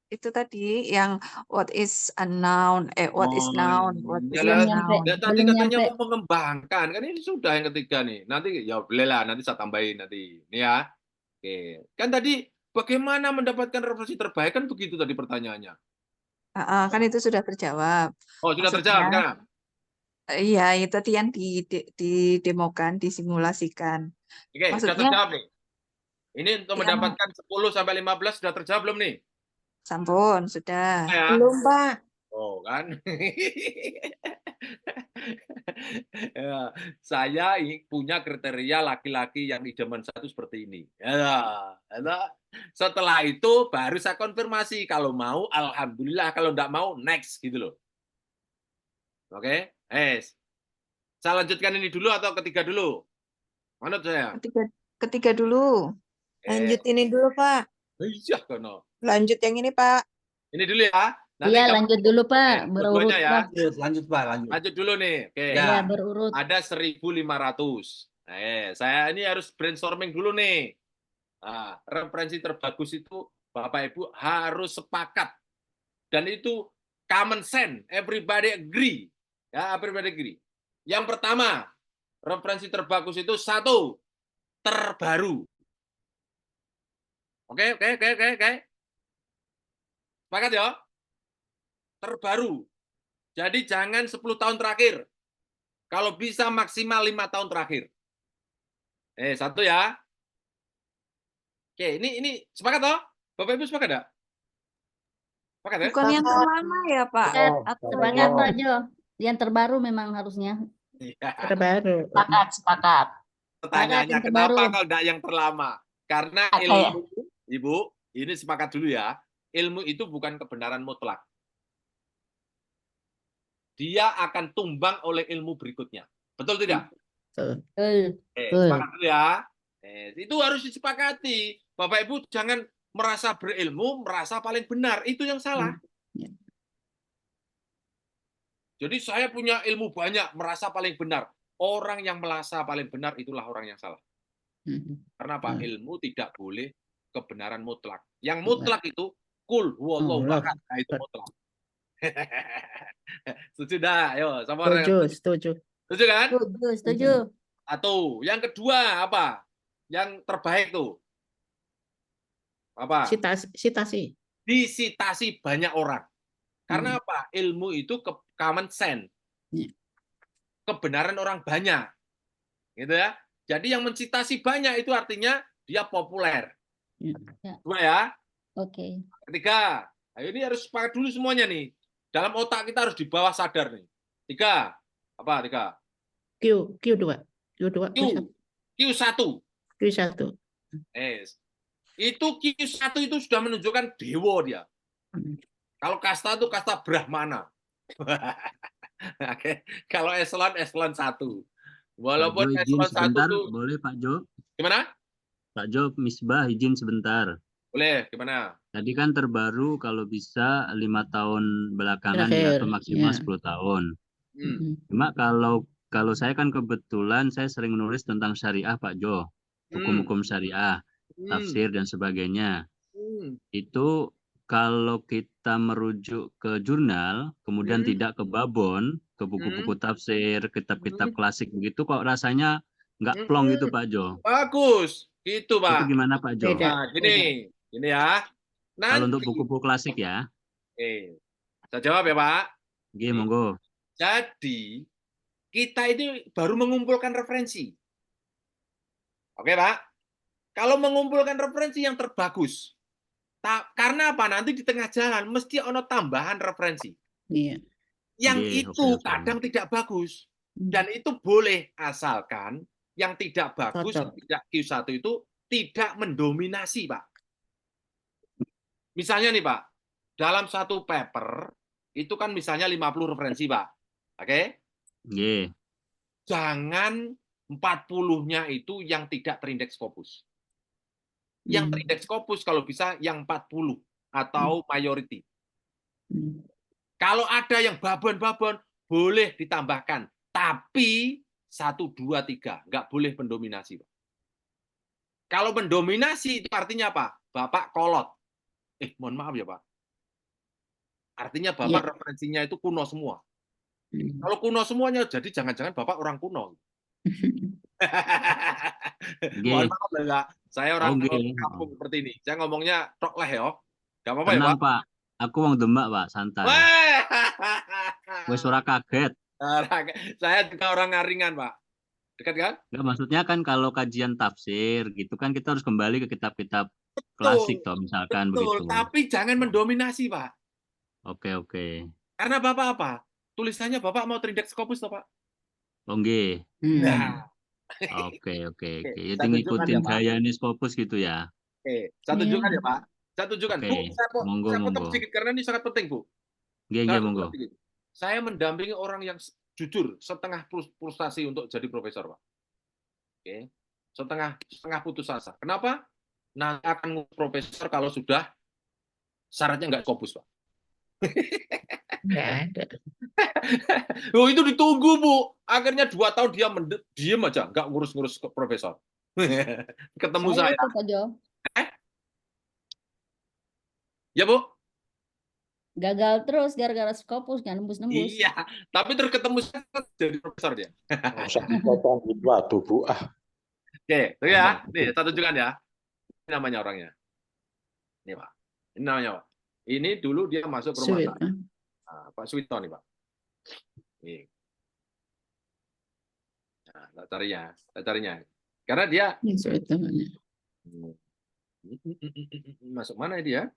Itu tadi yang what is a noun, what is noun, what is Ya, Belum a nyampe. noun. ya tadi Belum katanya nyampe. mau mengembangkan. Kan ini sudah yang ketiga nih. Nanti ya boleh lah, nanti saya tambahin nanti. Ini ya. Oke. Kan tadi bagaimana mendapatkan referensi terbaik kan begitu tadi pertanyaannya. Kan itu sudah terjawab. Oh, sudah Maksudnya, terjawab sekarang? iya, itu tadi yang didemokan, disimulasikan. Oke, sudah Maksudnya, terjawab nih. Ini untuk yang mendapatkan 10 sampai 15 sudah terjawab belum nih? sampun, sudah. Ya. Belum, Pak. Oh, kan? Ya, saya punya kriteria laki-laki yang idaman satu seperti ini. Ya, setelah itu baru saya konfirmasi. Kalau mau, alhamdulillah. Kalau enggak mau, next. Gitu loh. Oke? Saya lanjutkan ini dulu atau ketiga dulu? Menurut saya. Ketiga dulu. Lanjut ini dulu, Pak. Iya, kono. Lanjut yang ini, Pak. Ini dulu ya. Nanti Iya, kamu lanjut dulu Pak. Berurut dua-duanya ya. Pak. Lanjut, Pak, lanjut. Lanjut dulu nih. Oke. Ya. Iya, berurut. Ada 1.500. Saya ini harus brainstorming dulu nih. Nah, referensi terbagus itu Bapak Ibu harus sepakat. Dan itu common sense, everybody agree. Ya, everybody agree. Yang pertama, referensi terbagus itu 1, terbaru. Oke. Sepakat ya? Terbaru. Jadi jangan 10 tahun terakhir. Kalau bisa maksimal 5 tahun terakhir. 1 ya. Oke, ini sepakat toh? Bapak Ibu sepakat enggak? Sepakat ya? Bukan yang terlama ya, Pak? Atau Sepakat yang Pak Jo. Yang terbaru memang harusnya. Iya. Terbaru. sepakat. Pertanyaannya yang kenapa terbaru. kalau enggak yang terlama? Karena Apa ilmu, Ibu, ini sepakat dulu ya. Ilmu itu bukan kebenaran mutlak. Dia akan tumbang oleh ilmu berikutnya. Betul tidak? Betul. Sepakat dulu ya. Itu harus disepakati. Bapak Ibu jangan merasa berilmu, merasa paling benar. Itu yang salah. Jadi saya punya ilmu banyak, merasa paling benar. Orang yang merasa paling benar itulah orang yang salah. Karena apa? Ilmu tidak boleh kebenaran mutlak. Yang mutlak itu kul huwallahu Allah. ahad. Nah, itu mutlak. Setuju dah? Ayo, sama orang yang Setuju, setuju. setuju. Setuju kan? Setuju, setuju. Satu. Yang kedua apa? Yang terbaik tuh. Apa? Sitasi. Disitasi banyak orang. Karena apa? Ilmu itu common sense. Iya. Kebenaran orang banyak. Gitu ya. Jadi yang mencitasi banyak itu artinya dia populer. Iya. Dua ya. Oke. Ketiga. Ayo ini harus sepakat dulu semuanya nih. Dalam otak kita harus di bawah sadar nih. Tiga. Apa tiga? Q2. Q2. Q1. Q1. Yes. Itu Q1 itu sudah menunjukkan dewa dia. Kalau kasta itu kasta Brahmana. Oke. Kalau eselon 1. Walaupun Pak Jo, izin eselon 1 sebentar, itu boleh Pak Jo? gimana? Pak Jo, Misbah izin sebentar. Boleh, gimana? Tadi kan terbaru kalau bisa 5 tahun belakangan ya, atau Terakhir, maksimal ya. 10 tahun. Hmm. Cuma kalau saya kan kebetulan saya sering menulis tentang syariah Pak Jo, hukum-hukum syariah, tafsir dan sebagainya. Itu kalau kita merujuk ke jurnal, kemudian tidak ke babon, ke buku-buku tafsir, kitab-kitab klasik begitu, kok rasanya nggak plong gitu Pak Jo. Bagus. Gitu, Pak. Itu gimana Pak Jo? Beda. Nah, gini ya. Kalau untuk Nanti, buku-buku klasik ya. saya jawab ya, Pak. Oke, monggo. Jadi, kita itu baru mengumpulkan referensi. Oke, Pak? Kalau mengumpulkan referensi yang terbagus. Karena apa? Nanti di tengah jalan mesti ono tambahan referensi. Iya. Yang Oke, itu oke. kadang tidak bagus. Dan itu boleh asalkan yang tidak bagus, yang Cocok. tidak Q1 itu tidak mendominasi, Pak. Misalnya nih, Pak, dalam satu paper itu kan misalnya 50 referensi, Pak. Oke? Oke. Jangan 40-nya itu yang tidak terindeks Scopus. Yang terindeks Scopus kalau bisa yang 40 atau majority. Kalau ada yang babon-babon boleh ditambahkan, tapi 1, 2, 3 nggak boleh mendominasi, Pak. Kalau mendominasi itu artinya apa? Bapak kolot. Mohon maaf ya, Pak. Artinya Bapak referensinya itu kuno semua. Kalau kuno semuanya, jadi jangan-jangan Bapak orang kuno. Mohon maaf ya, saya orang kampung seperti ini. Saya ngomongnya tok lah ya. Gak apa-apa ya, Tenang, Pak? Pak. Aku wong Demak, Pak. Santai. Wes ora kaget. Saya juga orang Ngaringan, Pak. Dekat kan? Nggak, maksudnya kan kalau kajian tafsir gitu kan kita harus kembali ke kitab-kitab klasik toh, misalkan Betul, begitu. tapi jangan mendominasi, Pak. Oke. Karena Bapak apa? Tulisannya Bapak mau terindeks Scopus toh, Pak? Oh, nggih. Nah. Oke. Saya Itu tunjukkan ngikutin ya, Pak. gaya ini Scopus gitu ya. Saya tunjukkan ya, Pak. Saya tunjukkan. Oke. Bu, saya potong Monggo. sedikit karena ini sangat penting, Bu. Nggih, monggo. Saya mendampingi orang yang jujur setengah frustasi untuk jadi profesor, Pak. Oke. Setengah putus asa. Kenapa? Nanti akan ngurus profesor kalau sudah syaratnya nggak Scopus, Pak. Nggak ada. Oh, itu ditunggu, Bu. Akhirnya 2 tahun dia diem aja, nggak ngurus-ngurus profesor. Ketemu saya. Itu, Pak Jo. Ya, Bu? Gagal terus gara-gara Scopus nggak nembus-nembus. Iya, tapi terus ketemu saya jadi profesor dia. Usah dipotong gitu, aduh Bu. Oke, tuh ya. Nih, saya tunjukkan ya. Ini namanya orangnya. Ini, Pak. Ini namanya, Pak. Ini dulu dia masuk ke rumah Sweet. saya. Nah, Pak Suwito nih, Pak. Nih. Nah, tak carinya. Karena dia Sweet namanya. masuk mana dia?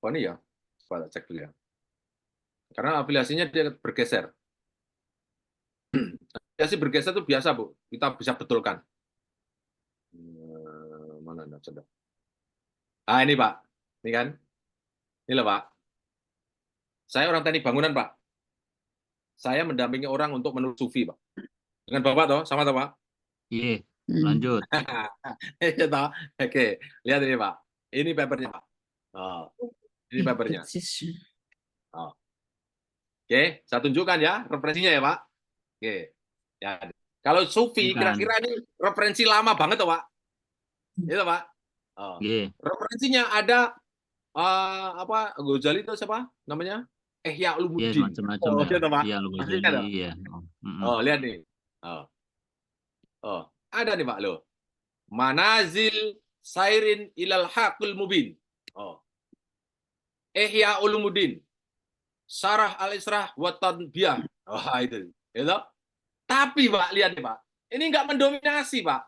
Oh, ini ya. Coba cek dulu ya. Karena afiliasinya dia bergeser. Afiliasi bergeser itu biasa, Bu. Kita bisa betulkan. Mana sudah? Ah, ini, Pak. Ini kan? Ini loh, Pak. Saya orang teknik bangunan, Pak. Saya mendampingi orang untuk menulis sufi, Pak. Dengan Bapak toh, sama toh, Pak? Iya, lanjut. Iya toh. Oke, lihat ini, Pak. Ini papernya, Pak. Oh, ini papernya. Oh. Oke, saya tunjukkan ya referensinya ya Pak. Oke, ya. Kalau Sufi Bukan. kira-kira ini referensi lama banget tuh Pak. Itu Pak. Oh. Ye. Referensinya ada apa Ghazali itu siapa namanya? Ihya Yes, Ulumuddin. macam-macam Oh, ya. gitu Pak. Iya, Pasti ada. Al-Ghazali, iya. Oh, lihat nih. Oh, ada nih Pak lo. Manazil Sairin ilal Haqul Mubin. Oh. Ihya Ulumuddin. Sarah Al-Israh wa Tanbiyah. Oh, itu. Itu. Tapi Pak, lihat nih Pak. Ini nggak mendominasi Pak.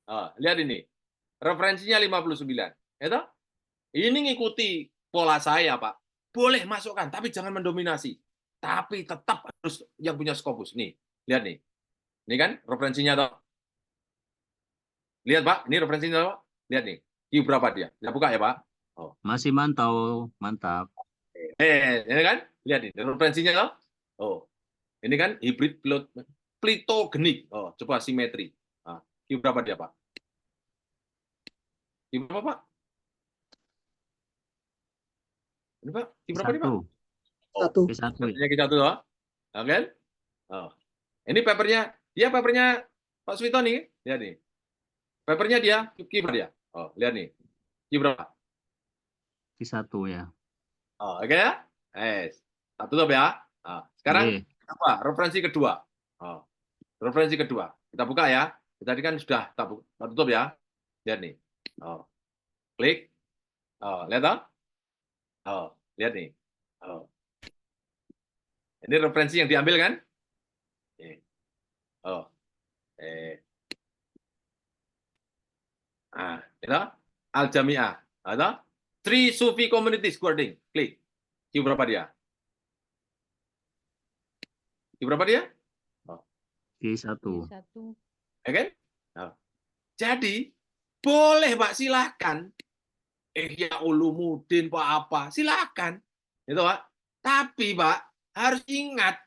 Oh, lihat ini. Referensinya 59. Itu. Ini ngikuti pola saya Pak. Boleh masukkan, tapi jangan mendominasi. Tapi tetap harus yang punya Scopus. Nih, lihat nih. Ini kan referensinya toh. Lihat Pak, ini referensinya Pak. Lihat nih. Q berapa dia? Kita buka ya Pak. Oh. Masih mantau, mantap. Ini kan? Lihat nih, referensinya toh. Oh. Ini kan hibrid plitogenik. Oh, coba simetri. Nah, Q berapa dia Pak? Q berapa Pak? Ini Pak, Q berapa nih Pak? Satu. Satu. P1 ya. Papernya kita tuh, oke? Oh. Ini papernya, dia papernya Pak Suwito nih, lihat nih. Papernya dia, berapa dia? Oh, lihat nih. Berapa? P1 ya. Oh, oke ya? Satu tuh ya. Nah, sekarang Ye. apa? Referensi kedua. Oh, referensi kedua. Kita buka ya. Tadi kan sudah tak tutup ya. Lihat nih. Oh, klik. Oh, lihat toh? Oh, lihat nih. Oh. Ini referensi yang diambil kan? Oh. Itu Al-Jami'ah. Atau Three Sufi Communities Wording. Klik. Q berapa dia? Q berapa dia? Oh. P1. Ya kan? Oh. Jadi, boleh Pak, silakan. Ihya Ulumuddin, Pak apa, silakan. Itu Pak. Tapi Pak, harus ingat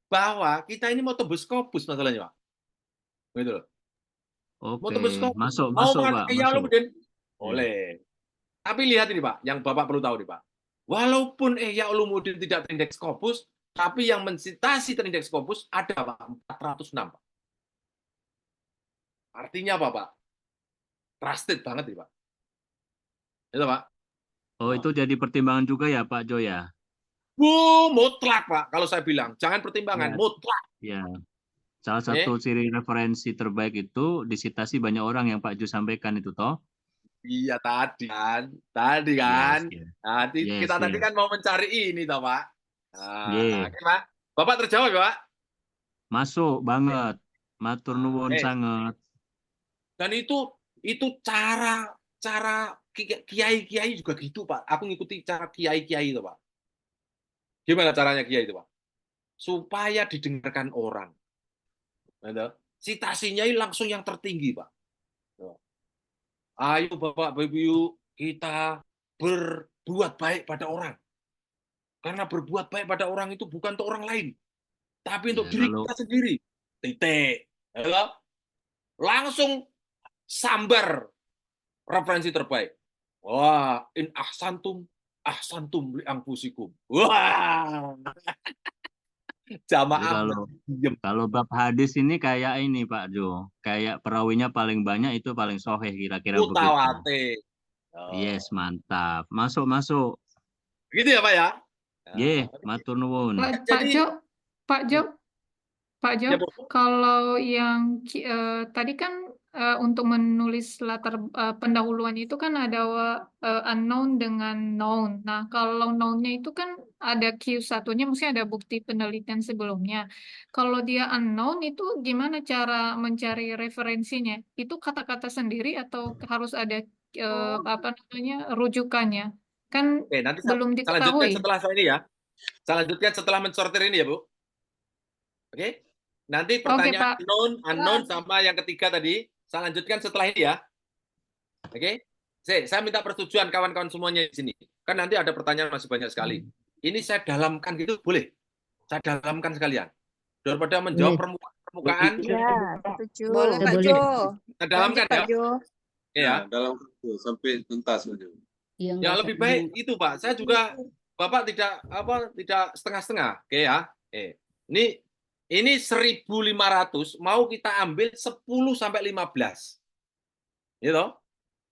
bahwa kita ini mau tebus Scopus masalahnya Pak. Gitu loh. Mau Oke, tebus Scopus. masuk, Mau masuk, pakai Pak, Ihya masuk. Ulumuddin? Boleh. Tapi lihat ini Pak, yang Bapak perlu tahu nih Pak. Walaupun Ihya Ulumuddin tidak terindeks Scopus, tapi yang mensitasi terindeks Scopus ada Pak, 406 Pak. Artinya apa Pak? Trusted banget nih Pak. Itu Pak. Oh, itu jadi pertimbangan juga ya, Pak Jo ya? Mutlak Pak, kalau saya bilang. Jangan pertimbangan, Ya. mutlak. Ya. Salah satu ciri referensi terbaik itu disitasi banyak orang yang Pak Jo sampaikan itu toh. Iya tadi kan. Tadi kan. Yes, yes. Nanti Yes, kita tadi yes. kan mau mencari ini toh Pak. Ye. Oke, Pak. Bapak terjawab ya Pak? Masuk banget. Matur nuwun sangat. Dan itu cara kiai-kiai juga gitu Pak. Aku ngikuti cara kiai-kiai itu Pak. Gimana caranya kiai itu Pak? Supaya didengarkan orang. Citasinya langsung yang tertinggi Pak. Ayo Bapak Ibu, kita berbuat baik pada orang. Karena berbuat baik pada orang itu bukan untuk orang lain, tapi untuk diri kita sendiri. Titik. Langsung sambar referensi terbaik. Wah, in ahsantum li anfusikum. Wah. Jamaah. Kalau bab hadis ini kayak ini Pak Jo, kayak perawinya paling banyak itu paling soheh kira-kira begitu. Mutawatir. Yes, mantap. Masuk. Gitu ya Pak ya? Ye, matur nuwun. Pak Jo, kalau yang tadi kan untuk menulis latar pendahuluan itu kan ada unknown dengan known. Nah, kalau known-nya itu kan ada Q1-nya, mesti ada bukti penelitian sebelumnya. Kalau dia unknown itu gimana cara mencari referensinya? Itu kata-kata sendiri atau harus ada rujukannya? Kan nanti belum saya lanjutkan diketahui. setelah ini ya. Saya lanjutkan setelah mensortir ini ya Bu. Oke? Nanti pertanyaan unknown sama yang ketiga tadi, saya lanjutkan setelah ini ya. Oke? Saya minta persetujuan kawan-kawan semuanya di sini. Kan nanti ada pertanyaan masih banyak sekali. Ini saya dalamkan gitu, boleh? Saya dalamkan sekalian. Daripada menjawab permukaan. Ya, setuju. Boleh, Pak Jo. Saya dalamkan ya. Ya. Dalam sampai tuntas. Ya lebih baik itu Pak. Saya juga Bapak tidak setengah-setengah. Oke ya. Ini 1.500 mau kita ambil 10 sampai 15. Gitu.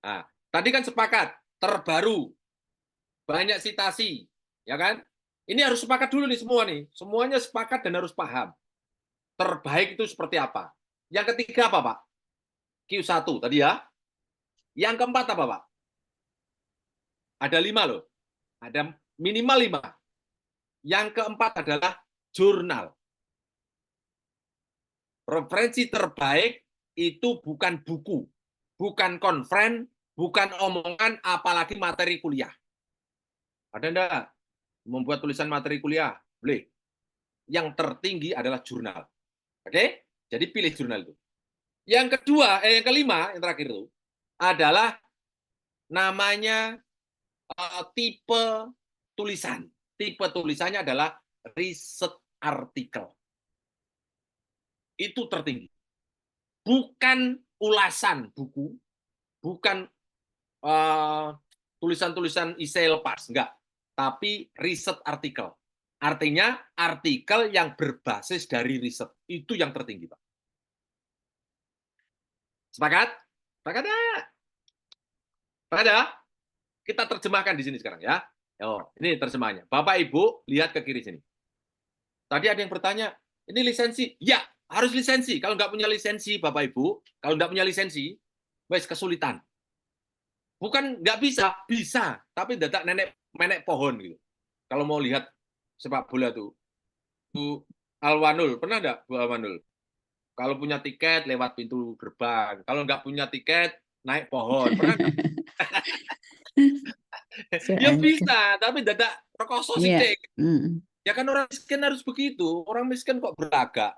Nah, tadi kan sepakat terbaru banyak sitasi, ya kan? Ini harus sepakat dulu nih semua nih. Semuanya sepakat dan harus paham. Terbaik itu seperti apa? Yang ketiga apa, Pak? Q1 tadi ya. Yang keempat apa, Pak? Ada 5 loh. Ada minimal 5. Yang keempat adalah jurnal. Referensi terbaik itu bukan buku, bukan konferen, bukan omongan, apalagi materi kuliah. Ada enggak membuat tulisan materi kuliah? Boleh. Yang tertinggi adalah jurnal. Oke? Jadi pilih jurnal itu. Yang kedua, yang kelima, yang terakhir itu adalah namanya tipe tulisan. Tipe tulisannya adalah riset artikel. Itu tertinggi. Bukan ulasan buku, bukan tulisan-tulisan isai lepas, enggak. Tapi riset artikel. Artinya artikel yang berbasis dari riset. Itu yang tertinggi, Pak. Sepakat? Sepakat ya? Sepakat ya? Kita terjemahkan di sini sekarang ya. Oh, ini terjemahannya. Bapak Ibu lihat ke kiri sini. Tadi ada yang bertanya, ini lisensi? Ya, harus lisensi. Kalau nggak punya lisensi, Bapak Ibu, kalau nggak punya lisensi, wes kesulitan. Bukan nggak bisa, bisa, tapi dadak nenek pohon gitu. Kalau mau lihat sepak bola tuh, Bu Alwanul, pernah nggak Bu Alwanul? Kalau punya tiket lewat pintu gerbang, kalau nggak punya tiket naik pohon, pernah nggak? Ya bisa, tapi dadak rekoso sithik. Ya kan orang miskin harus begitu. Orang miskin kok berlagak.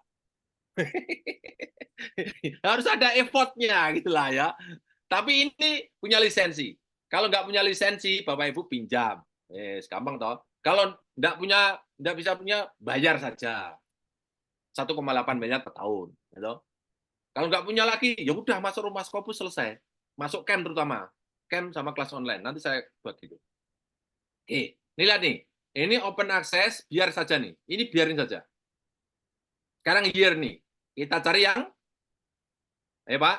Harus ada effortnya gitulah ya. Tapi ini punya lisensi. Kalau nggak punya lisensi, Bapak Ibu pinjam. Gampang toh. Kalau nggak bisa punya, bayar saja. 1,8 miliar per tahun. Gitu. Kalau nggak punya lagi, ya udah masuk rumah Scopus selesai. Masuk camp terutama. Camp sama kelas online. Nanti saya buat gitu. Oke, ini lihat nih. Ini open access, biar saja nih. Ini biarin saja. Sekarang year nih. Kita cari yang, Pak.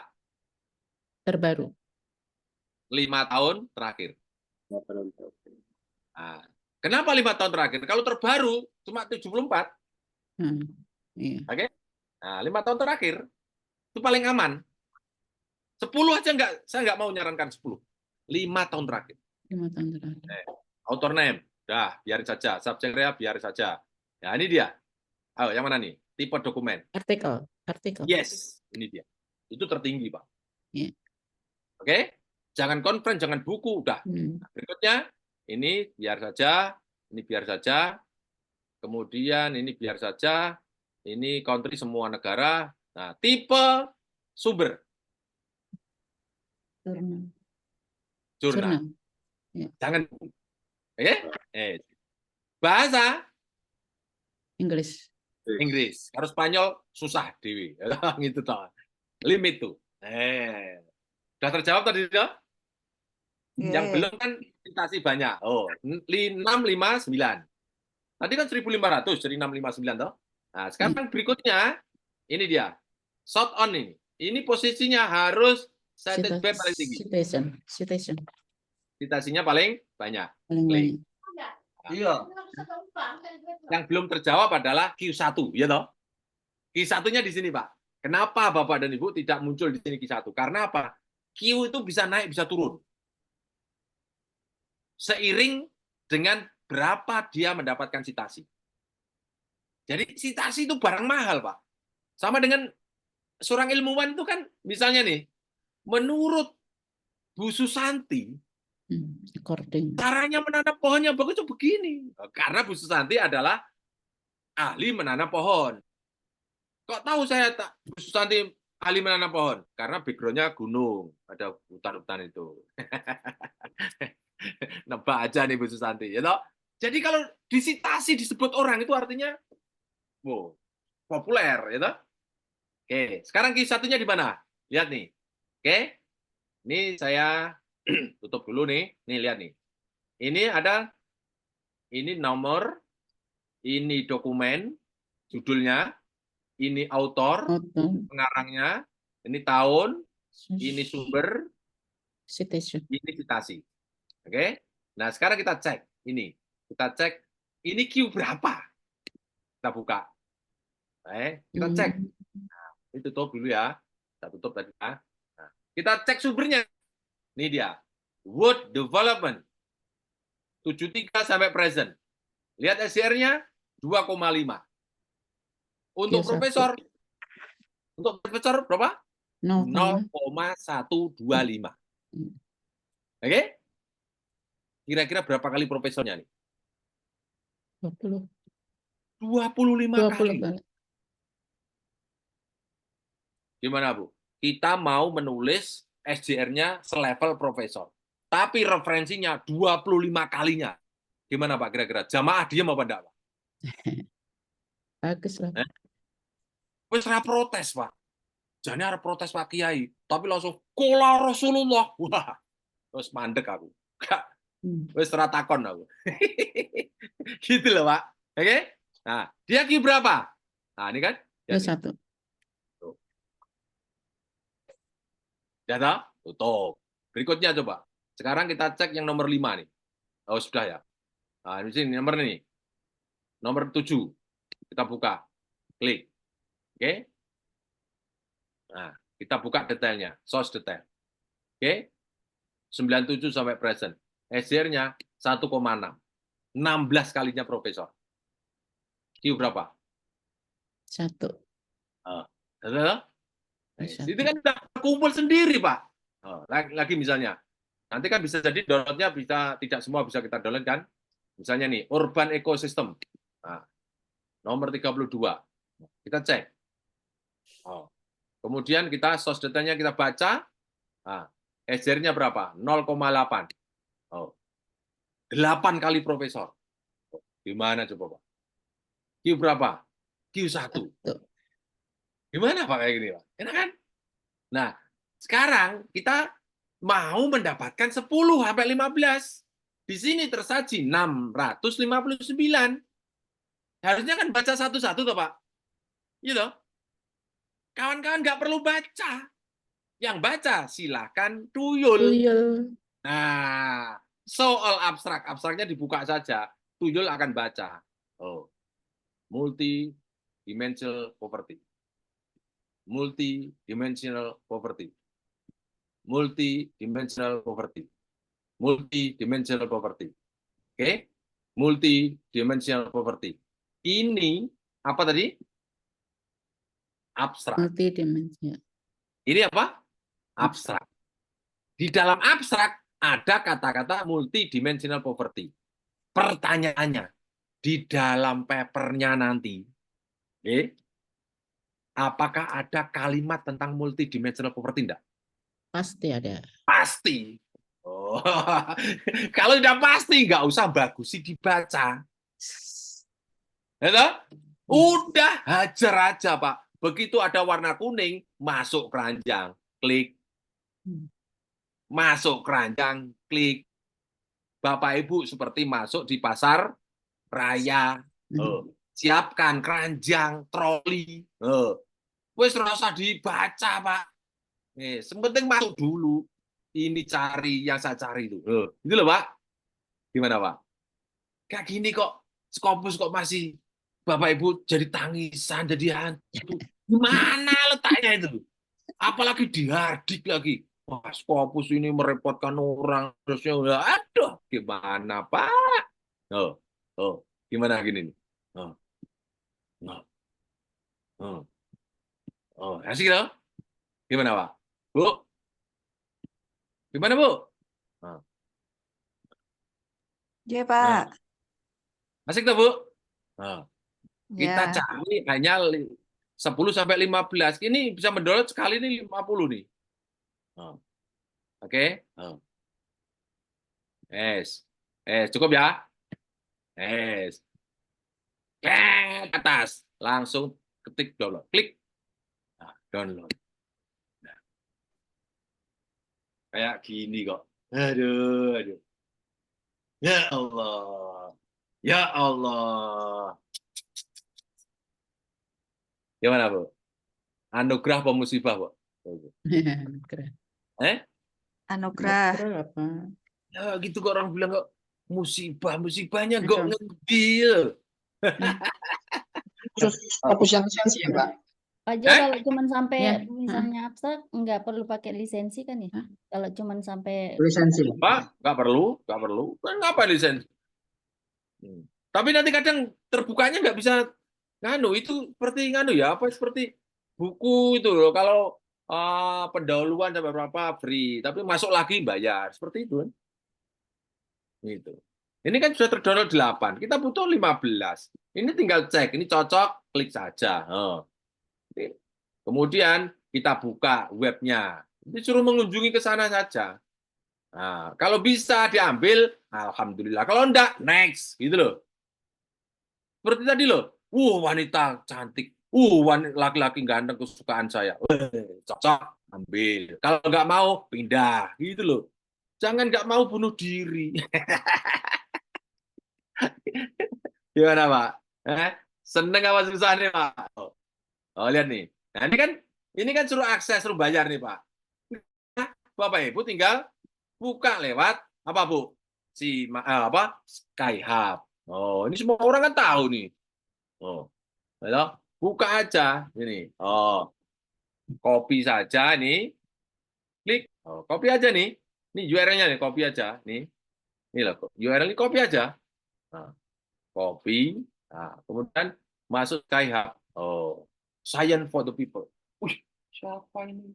Terbaru. 5 tahun terakhir. Nah, kenapa 5 tahun terakhir? Kalau terbaru cuma 74. Iya. Oke? Nah, 5 tahun terakhir itu paling aman. 10 aja saya nggak mau nyarankan 10. 5 tahun terakhir. 5 tahun terakhir. Author name, dah biarin saja. Subject area biarin saja. Ya, ini dia. Ayo, yang mana nih? Tipe dokumen. Artikel. Yes, ini dia. Itu tertinggi, Pak. Iya. Oke? Jangan konferen, jangan buku, udah. Berikutnya, ini biar saja, ini biar saja. Kemudian ini biar saja. Ini country semua negara. Nah, tipe sumber. Jurnal. Ya. Jangan buku. Oke? Bahasa Inggris. Kalau Spanyol susah dewi. Gitu toh. Limit tuh. Sudah terjawab tadi toh? Yang belum kan citasi banyak. Oh, 659. Tadi kan 1.500 jadi 659 toh. Nah, sekarang berikutnya ini dia. Short on ini. Ini posisinya harus cited by paling tinggi. Citation. Citasinya paling banyak. Paling banyak. Iya. Yang belum terjawab adalah Q1, ya toh? Q1-nya di sini, Pak. Kenapa Bapak dan Ibu tidak muncul di sini Q1? Karena apa? Q itu bisa naik, bisa turun. Seiring dengan berapa dia mendapatkan citasi. Jadi citasi itu barang mahal, Pak. Sama dengan seorang ilmuwan itu kan, misalnya nih, menurut Bu Susanti, caranya menanam pohon yang bagus itu begini. Karena Bu Susanti adalah ahli menanam pohon. Kok tahu saya Bu Susanti ahli menanam pohon? Karena background-nya gunung, ada hutan-hutan itu. Nebak aja nih Bu Susanti, ya toh? Jadi kalau disitasi disebut orang itu artinya wow, populer, ya toh? Oke, sekarang Q1-nya di mana? Lihat nih. Oke. Ini saya tutup dulu nih. Nih lihat nih. Ini ada ini nomor, ini dokumen, judulnya, ini author, Author, pengarangnya, ini tahun, ini sumber, citation. ini citasi. Oke? Nah, sekarang kita cek ini. Kita cek ini Q berapa? Kita buka. Kita cek. Nah, ini tutup dulu ya. Kita tutup tadi ya. Nah, kita cek sumbernya. Ini dia. Word development. 73 sampai present. Lihat SCR-nya 2,5. Untuk Q1. profesor. Untuk profesor berapa? 0,125. 0,125. Oke? Kira-kira berapa kali profesornya nih? 20. 25 kali. 20 kali. Gimana, Bu? Kita mau menulis SJR-nya selevel profesor. Tapi referensinya 25 kalinya. Gimana, Pak, kira-kira? Jamaah diam apa enggak, Pak? Bagus lah. Wes ora protes, Pak. Jane arep protes Pak Kiai, tapi langsung kola Rasulullah. Wah, terus mandek aku. Gak, wes ora takon aku. Gitu loh, Pak. Oke? Nah, dia Q berapa? Nah, ini kan. Q1. Sudah tahu? Tutup. Berikutnya coba. Sekarang kita cek yang nomor 5 nih. Oh, sudah ya. Nah, di sini nomor ini. Nomor 7. Kita buka. Klik. Oke? Nah, kita buka detailnya, source detail. Oke? 97 sampai present. SCR-nya 1,6. 16 kalinya profesor. Q berapa? 1. Itu kan udah kumpul sendiri, Pak. Lagi misalnya. Nanti kan bisa jadi download-nya bisa tidak semua bisa kita download kan? Misalnya nih, urban ecosystem. Nah, nomor 32. Kita cek. Kemudian kita source detailnya kita baca. Nah, SCR-nya berapa? 0,8. 8 kali profesor. Gimana coba, Pak? Q berapa? Q1. Gimana, Pak, kayak gini, Pak? Enak kan? Nah, sekarang kita mau mendapatkan 10 sampai 15. Di sini tersaji 659. Harusnya kan baca satu-satu toh, Pak. Gitu. Kawan-kawan nggak perlu baca. Yang baca silakan tuyul. Nah, soal abstrak. Abstraknya dibuka saja. Tuyul akan baca. Multi-dimensional poverty. Multi-dimensional poverty. Multi-dimensional poverty. Multi-dimensional poverty. Oke? Multi-dimensional poverty. Ini apa tadi? Abstrak. Multidimensional. Ini apa? Abstrak. Di dalam abstrak ada kata-kata multidimensional poverty. Pertanyaannya, di dalam papernya nanti, apakah ada kalimat tentang multidimensional poverty enggak? Pasti ada. Pasti. Kalau tidak pasti, nggak usah bagusi dibaca. Udah hajar aja, Pak. Begitu ada warna kuning, masuk keranjang, klik. Masuk keranjang, klik. Bapak Ibu seperti masuk di pasar raya. Siapkan keranjang, troli. Wes rasa dibaca, Pak. Sepenting masuk dulu. Ini cari yang saya cari itu. Itu loh, Pak. Gimana, Pak? Kayak gini kok, Scopus kok masih Bapak Ibu jadi tangisan, jadi hantu. Gimana letaknya itu? Apalagi dihardik lagi. Wah, Scopus ini merepotkan orang. Terusnya udah, aduh, gimana, Pak? Gimana gini nih? Asik loh. Gimana, Pak? Bu? Gimana, Bu? Ya, Pak. Asik tuh, Bu? Kita Ya. cari hanya 10 sampai 15. Ini bisa mendownload sekali ini 50 nih. Oke. Cukup ya? Ke atas. Langsung ketik download. Klik. Download. Kayak gini kok. Aduh. Ya Allah. Ya Allah. Gimana, Bu? Anugerah apa musibah, Bu? Keren. Anugerah. Keren apa? Ya gitu kok orang bilang kok musibahnya kok Macam. ngebil. Fokus yang lisensi ya, Pak? Pak Jo, kalau cuman sampai Ya. misalnya abstrak nggak perlu pakai lisensi kan ya? Hah? Kalau cuman sampai Lisensi. Pak, nggak perlu. Kan ngapa lisensi? Tapi nanti kadang terbukanya nggak bisa nganu, itu seperti nganu ya, apa seperti buku itu loh, kalau pendahuluan sampai berapa free, tapi masuk lagi bayar, seperti itu kan. Gitu. Ini kan sudah terdownload 8, kita butuh 15. Ini tinggal cek, ini cocok, klik saja. Kemudian kita buka webnya, disuruh mengunjungi ke sana saja. Nah, kalau bisa diambil, alhamdulillah. Kalau enggak, next, gitu loh. Seperti tadi loh, wanita cantik, laki-laki ganteng kesukaan saya, cocok, ambil. Kalau nggak mau, pindah, gitu loh. Jangan nggak mau bunuh diri. Gimana, Pak? Seneng apa susah nih, Pak? Oh, lihat nih. Nah, ini kan suruh akses, suruh bayar nih, Pak. Nah, Bapak Ibu tinggal buka lewat apa, Bu? Skyhub. Oh, ini semua orang kan tahu nih. Oh, buka aja ini. Oh, copy saja nih. Klik. Oh, copy aja nih. Ini URL-nya nih, copy aja nih. Ini loh, URL ini copy aja. Nah, copy. Nah, kemudian masuk Skyhub. Oh, Science for the People. Wih, siapa ini?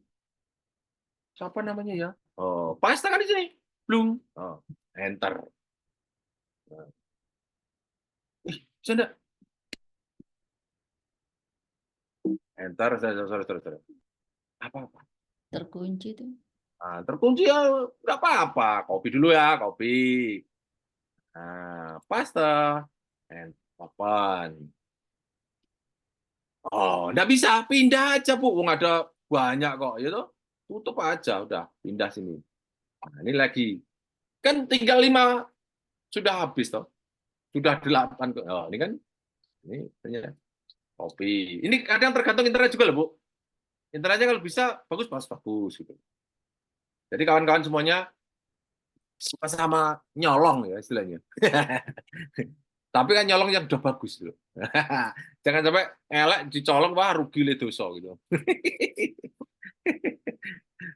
Siapa namanya ya? Oh, pastakan di sini. Blung. Oh, enter. Nah. Sudah. Enter, sorry. Apa? terkunci tuh. Nah, terkunci ya nggak apa-apa. Copy dulu ya, copy. Nah, paste. And open. Oh, nggak bisa. Pindah aja, Bu. Wong ada banyak kok. Ya toh? Tutup aja. Udah, pindah sini. Nah, ini lagi. Kan tinggal 5 sudah habis toh. Sudah 8. Oh, ini kan. Ini ternyata. Copy. Ini kadang tergantung internet juga loh, Bu. Internetnya kalau bisa, bagus gitu. Jadi kawan-kawan semuanya sama-sama nyolong ya istilahnya. Tapi kan nyolong yang udah bagus loh. Jangan sampai elek dicolong, wah rugi le dosa gitu.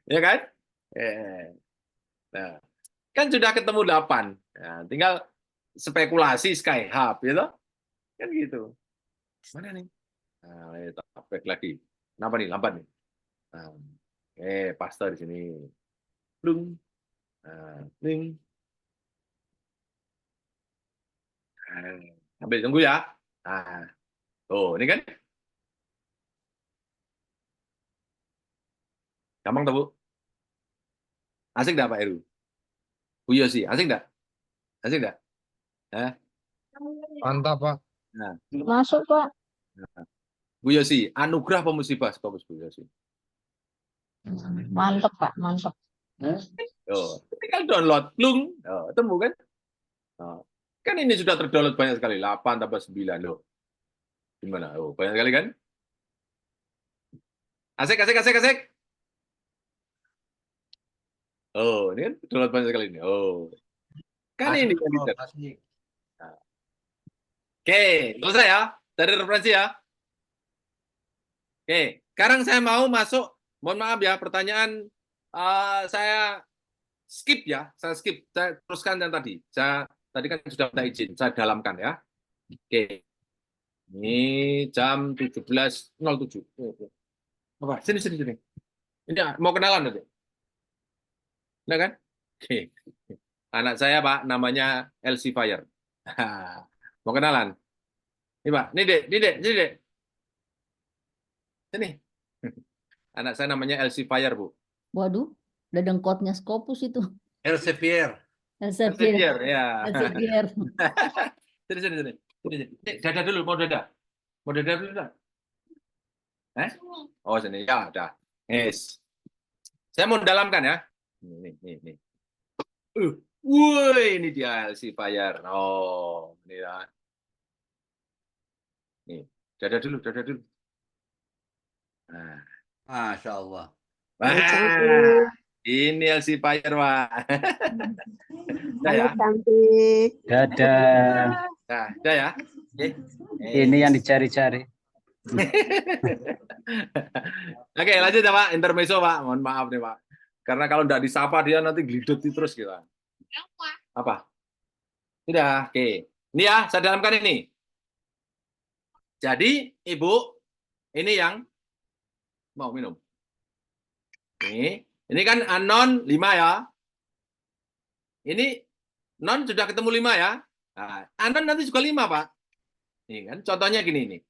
Ya kan? Nah, kan sudah ketemu 8. Nah, tinggal spekulasi Skyhub gitu. Kan gitu. Mana nih? Nah, back lagi. Kenapa nih? Lambat nih. Nah, paste di sini. Blung. Nah, ning. Sambil tunggu ya. Nah, tuh, ini kan gampang tuh, Bu. Asik enggak, Pak Heru? Bu Yosi, asik enggak? Asik enggak? Mantap, Pak. Nah, Masuk, Pak. nah. Bu Yosi, anugerah apa musibah? Skopus Bu Yosi. Mantap, Pak. Mantap. Oh, tinggal download, plung. Oh, temu kan? Oh. Kan ini sudah terdownload banyak sekali, 8 tambah 9 loh. Gimana? Oh, banyak sekali kan? Asik. Oh, ini kan download banyak sekali ini. Oh. Kan ini kan bisa. Nah. Oke, selesai ya. Dari referensi ya. Oke, sekarang saya mau masuk. Mohon maaf ya, pertanyaan saya skip ya. Saya skip. Saya teruskan yang tadi. Tadi kan sudah minta izin. Saya dalamkan ya. Oke. Ini jam 17.07. Apa? Sini. Ini mau kenalan nanti. Nah kan? Oke. Anak saya, Pak, namanya Elsie Fire. Mau kenalan? Ini, Pak. Ini, Dek. Sini. Anak saya namanya Elsie Fire, Bu. Waduh, udah dengkotnya Scopus itu. Elsevier. Elsevier. Ya. Elsevier. Sini. Dada dulu, mau dada dulu, dah. Oh, sini. Ya, dah. Yes. Saya mau dalamkan ya. Nih. Woi, ini dia LC Fire. Oh, ini ya. Nih, dada dulu. Nah. Masya Allah. Wah, ini LC Fire, Pak. Udah Halo ya? cantik. Dadah. Nah, udah ya? Oke. Ini yang dicari-cari. Oke, lanjut ya, Pak. Intermezzo, Pak. Mohon maaf nih, Pak. Karena kalau nggak disapa, dia nanti gelidut terus gitu. Apa? Sudah, oke. Ini ya, saya dalamkan ini. Jadi, Ibu, ini yang mau minum. Ini kan anon 5 ya. Ini non sudah ketemu 5 ya. Nah, anon nanti juga 5, Pak. Ini kan contohnya gini nih.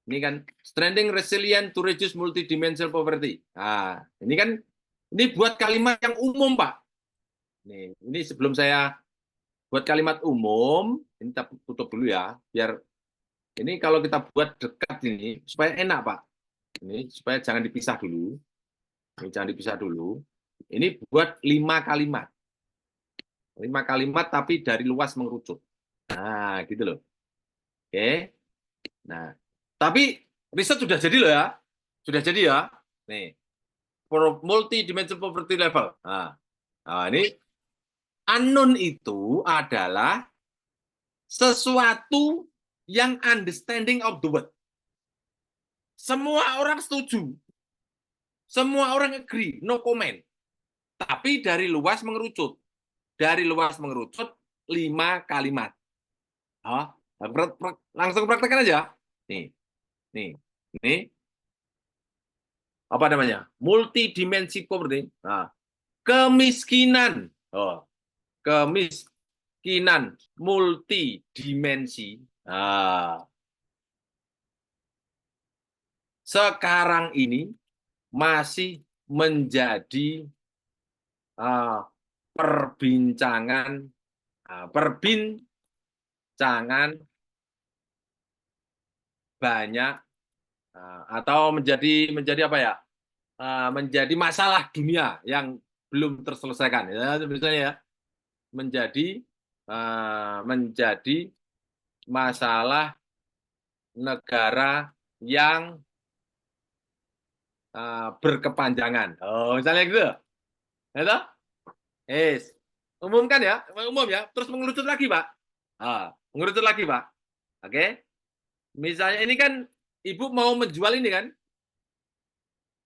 Ini kan strengthening resilient to reduce multidimensional poverty. Nah, ini kan ini buat kalimat yang umum, Pak. Ini sebelum saya buat kalimat umum, ini kita tutup dulu ya, biar ini kalau kita buat dekat ini supaya enak, Pak. Ini supaya jangan dipisah dulu. Ini jangan dipisah dulu. Ini buat 5 kalimat. 5 kalimat tapi dari luas mengerucut. Nah, gitu loh. Oke. Nah, tapi riset sudah jadi loh ya. Sudah jadi ya. Nih. Multi-dimensional poverty level. Nah, ini unknown itu adalah sesuatu yang understanding of the word. Semua orang setuju. Semua orang agree, no comment. Tapi dari luas mengerucut. Dari luas mengerucut 5 kalimat. Oh, langsung praktekkan aja. Nih. Apa namanya? Multidimensi poverty. Nah, kemiskinan. Oh, kemiskinan multidimensi. Nah, sekarang ini masih menjadi perbincangan banyak atau menjadi apa ya? Menjadi masalah dunia yang belum terselesaikan. Ya, misalnya ya, menjadi masalah negara yang berkepanjangan. Oh, misalnya gitu. Ya, umum ya, terus mengerucut lagi, Pak. Mengerucut lagi, Pak. Oke. Misalnya ini kan Ibu mau menjual ini kan?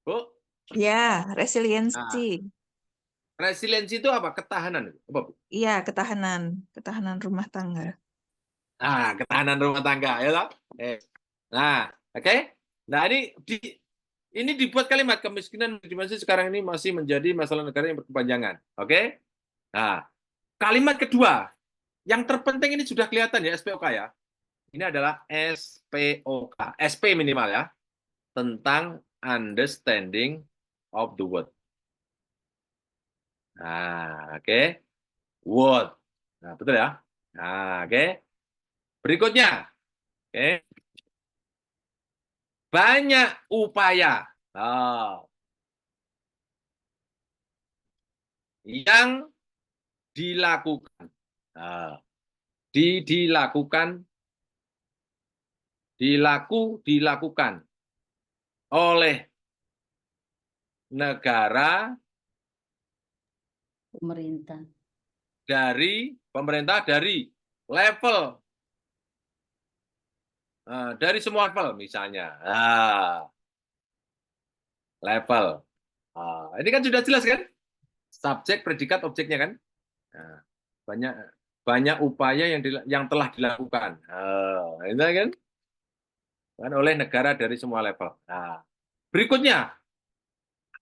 Bu? Ya, resiliensi. Resiliensi itu apa? Ketahanan. Apa, Bu? Iya, ketahanan rumah tangga. Ketahanan rumah tangga, ya toh? Nah, oke. Nah, ini dibuat kalimat kemiskinan dimensi sekarang ini masih menjadi masalah negara yang berkepanjangan. Oke? Nah, kalimat kedua yang terpenting ini sudah kelihatan ya, SPOK ya. Ini adalah SPOK, SP minimal ya, tentang understanding of the word. Nah, oke. Word. Nah, betul ya. Nah, oke. Berikutnya. Oke. Banyak upaya yang dilakukan. Dilakukan oleh negara, pemerintah dari level, dari semua level misalnya. Level. Ini kan sudah jelas kan? Subjek, predikat, objeknya kan? Banyak upaya yang telah dilakukan. Itu kan? Oleh negara dari semua level. Nah, berikutnya,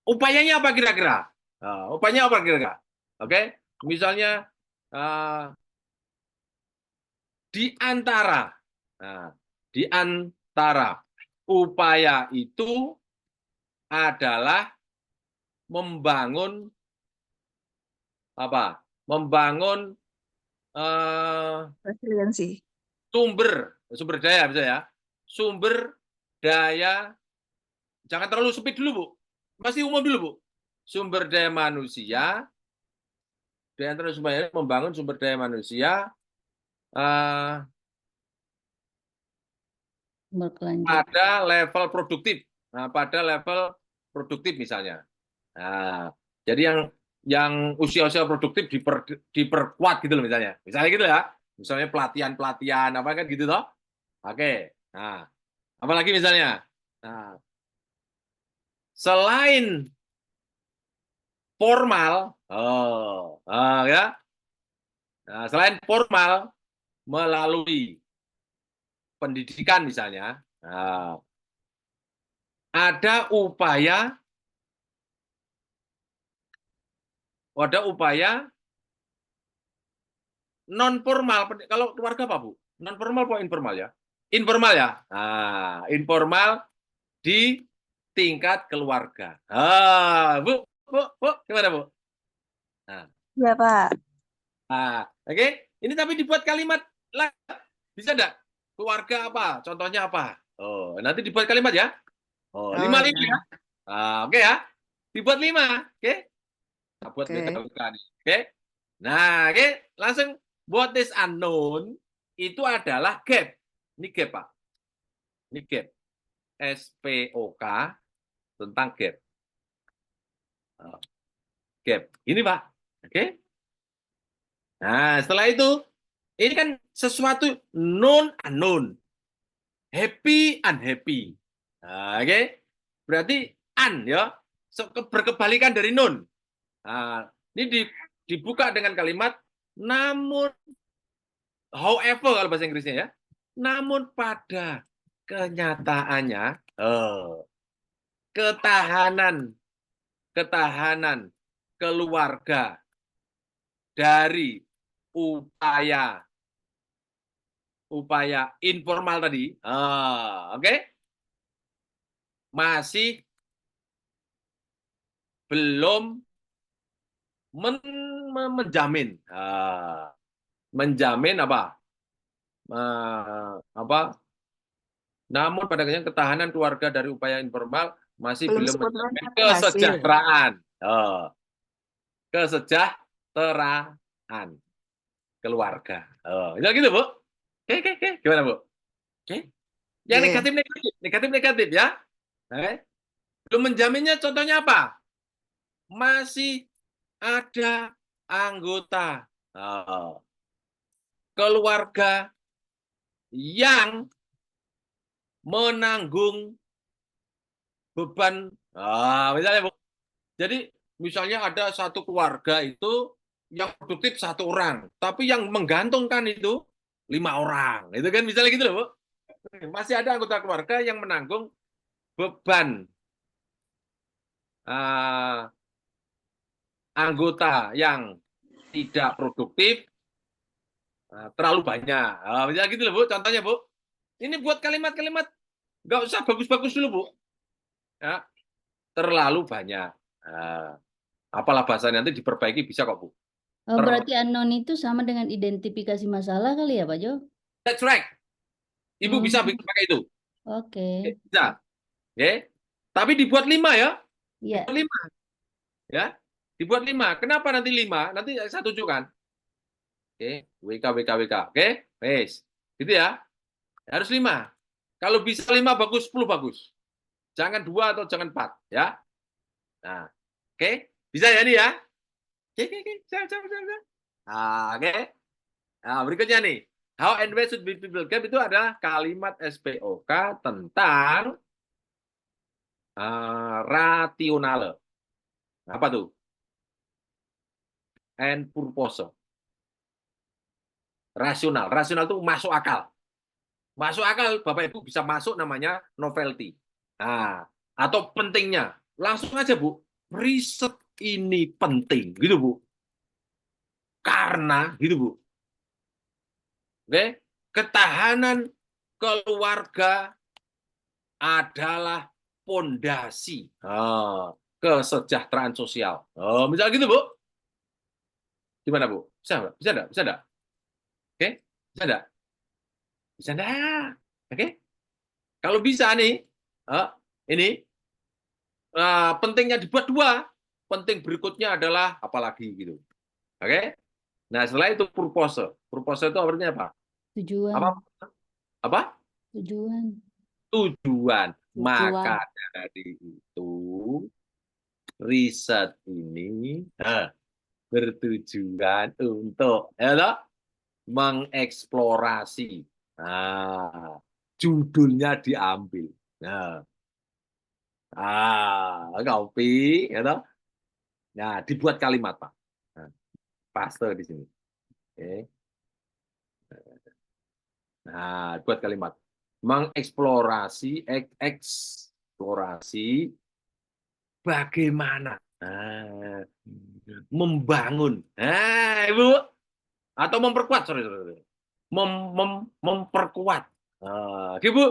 upayanya apa kira-kira? Upayanya apa kira-kira? Oke, misalnya di antara upaya itu adalah membangun apa? Membangun resiliensi. Sumber daya bisa ya. Sumber daya, jangan terlalu sempit dulu, Bu. Masih umum dulu, Bu. Sumber daya manusia Di antara sumber daya membangun sumber daya manusia Berkelanjutan. pada level produktif. Nah, pada level produktif misalnya. Nah, jadi yang usia-usia produktif diperkuat gitu loh misalnya. Misalnya gitu ya. Misalnya pelatihan-pelatihan apa kan gitu toh. Oke. Nah, apalagi misalnya. Nah, selain formal, ya. Nah, selain formal melalui pendidikan misalnya, nah, ada upaya non formal. Kalau keluarga apa Bu? Non formal atau informal ya? Informal ya. Nah, informal di tingkat keluarga. Bu, gimana Bu? Nah, Ya, Pak. oke. Ini tapi dibuat kalimat lah. Bisa enggak? Keluarga apa? Contohnya apa? Oh, nanti dibuat kalimat ya. Oh, 5 Oh, ya. ya. Oke ya. Dibuat 5, oke? Nah, buat Oke. BK nih. Oke. Nah, oke, langsung what is unknown itu adalah gap. Ini gap, Pak. Ini gap. SPOK tentang gap. Gap. Ini, Pak. Oke. Nah, setelah itu ini kan sesuatu known unknown. Happy unhappy. Nah, oke. Berarti ya. Berkebalikan dari known. Nah, ini dibuka dengan kalimat namun, however kalau bahasa Inggrisnya ya, namun pada kenyataannya ketahanan keluarga dari upaya informal tadi, oke, masih belum menjamin namun pada ketahanan keluarga dari upaya informal masih belum menjamin kesejahteraan keluarga. Bisa gitu Bu? Oke. Gimana Bu? Oke. Yang negatif ya. Oke. Belum menjaminnya contohnya apa? Masih ada anggota keluarga yang menanggung beban. Misalnya Bu. Jadi misalnya ada satu keluarga itu yang produktif 1 orang, tapi yang menggantungkan itu 5 orang. Itu kan misalnya gitu loh, Bu. Masih ada anggota keluarga yang menanggung beban anggota yang tidak produktif terlalu banyak. Misalnya gitu loh, Bu. Contohnya, Bu. Ini buat kalimat-kalimat nggak usah bagus-bagus dulu, Bu. Ya, terlalu banyak. Apalah bahasanya, nanti diperbaiki bisa kok, Bu. Oh, berarti unknown itu sama dengan identifikasi masalah kali ya, Pak Jo? That's right. Ibu bisa pakai itu. Oke. Bisa. Oke. Tapi dibuat 5 ya. Iya. Dibuat 5. Ya. Dibuat 5. Kenapa nanti 5? Nanti saya tunjukkan. Oke. WK. Oke. Wes. Gitu ya. Harus 5. Kalau bisa 5 bagus, 10 bagus. Jangan 2 atau jangan 4. Ya. Nah. Oke. Bisa ya ini ya. Oke. Oke. Nah, berikutnya nih. How and where should be people gap itu adalah kalimat SPOK tentang rationale. Apa tuh? And purpose. Rasional. Rasional itu masuk akal. Masuk akal, Bapak Ibu bisa masuk namanya novelty. Nah, atau pentingnya. Langsung aja, Bu. Riset ini penting. Gitu, Bu. Karena, gitu, Bu. Oke, ketahanan keluarga adalah pondasi kesejahteraan sosial. Misalnya gitu, Bu. Gimana, Bu? Bisa enggak? Oke, bisa enggak? Bisa enggak? Oke. Kalau bisa nih, ini pentingnya dibuat 2. Penting berikutnya adalah apalagi gitu. Oke? Nah, setelah itu purpose. Purpose itu artinya apa? Tujuan, Apa? tujuan. Tujuan. Tujuan. Maka dari itu riset ini bertujuan untuk mengeksplorasi. Nah, judulnya diambil. Kopi, Nah, dibuat kalimat, Pak. Nah, paste di sini. Oke. Nah, buat kalimat mengeksplorasi, eksplorasi bagaimana membangun, Ibu, atau memperkuat, sorry. Memperkuat, Ibu,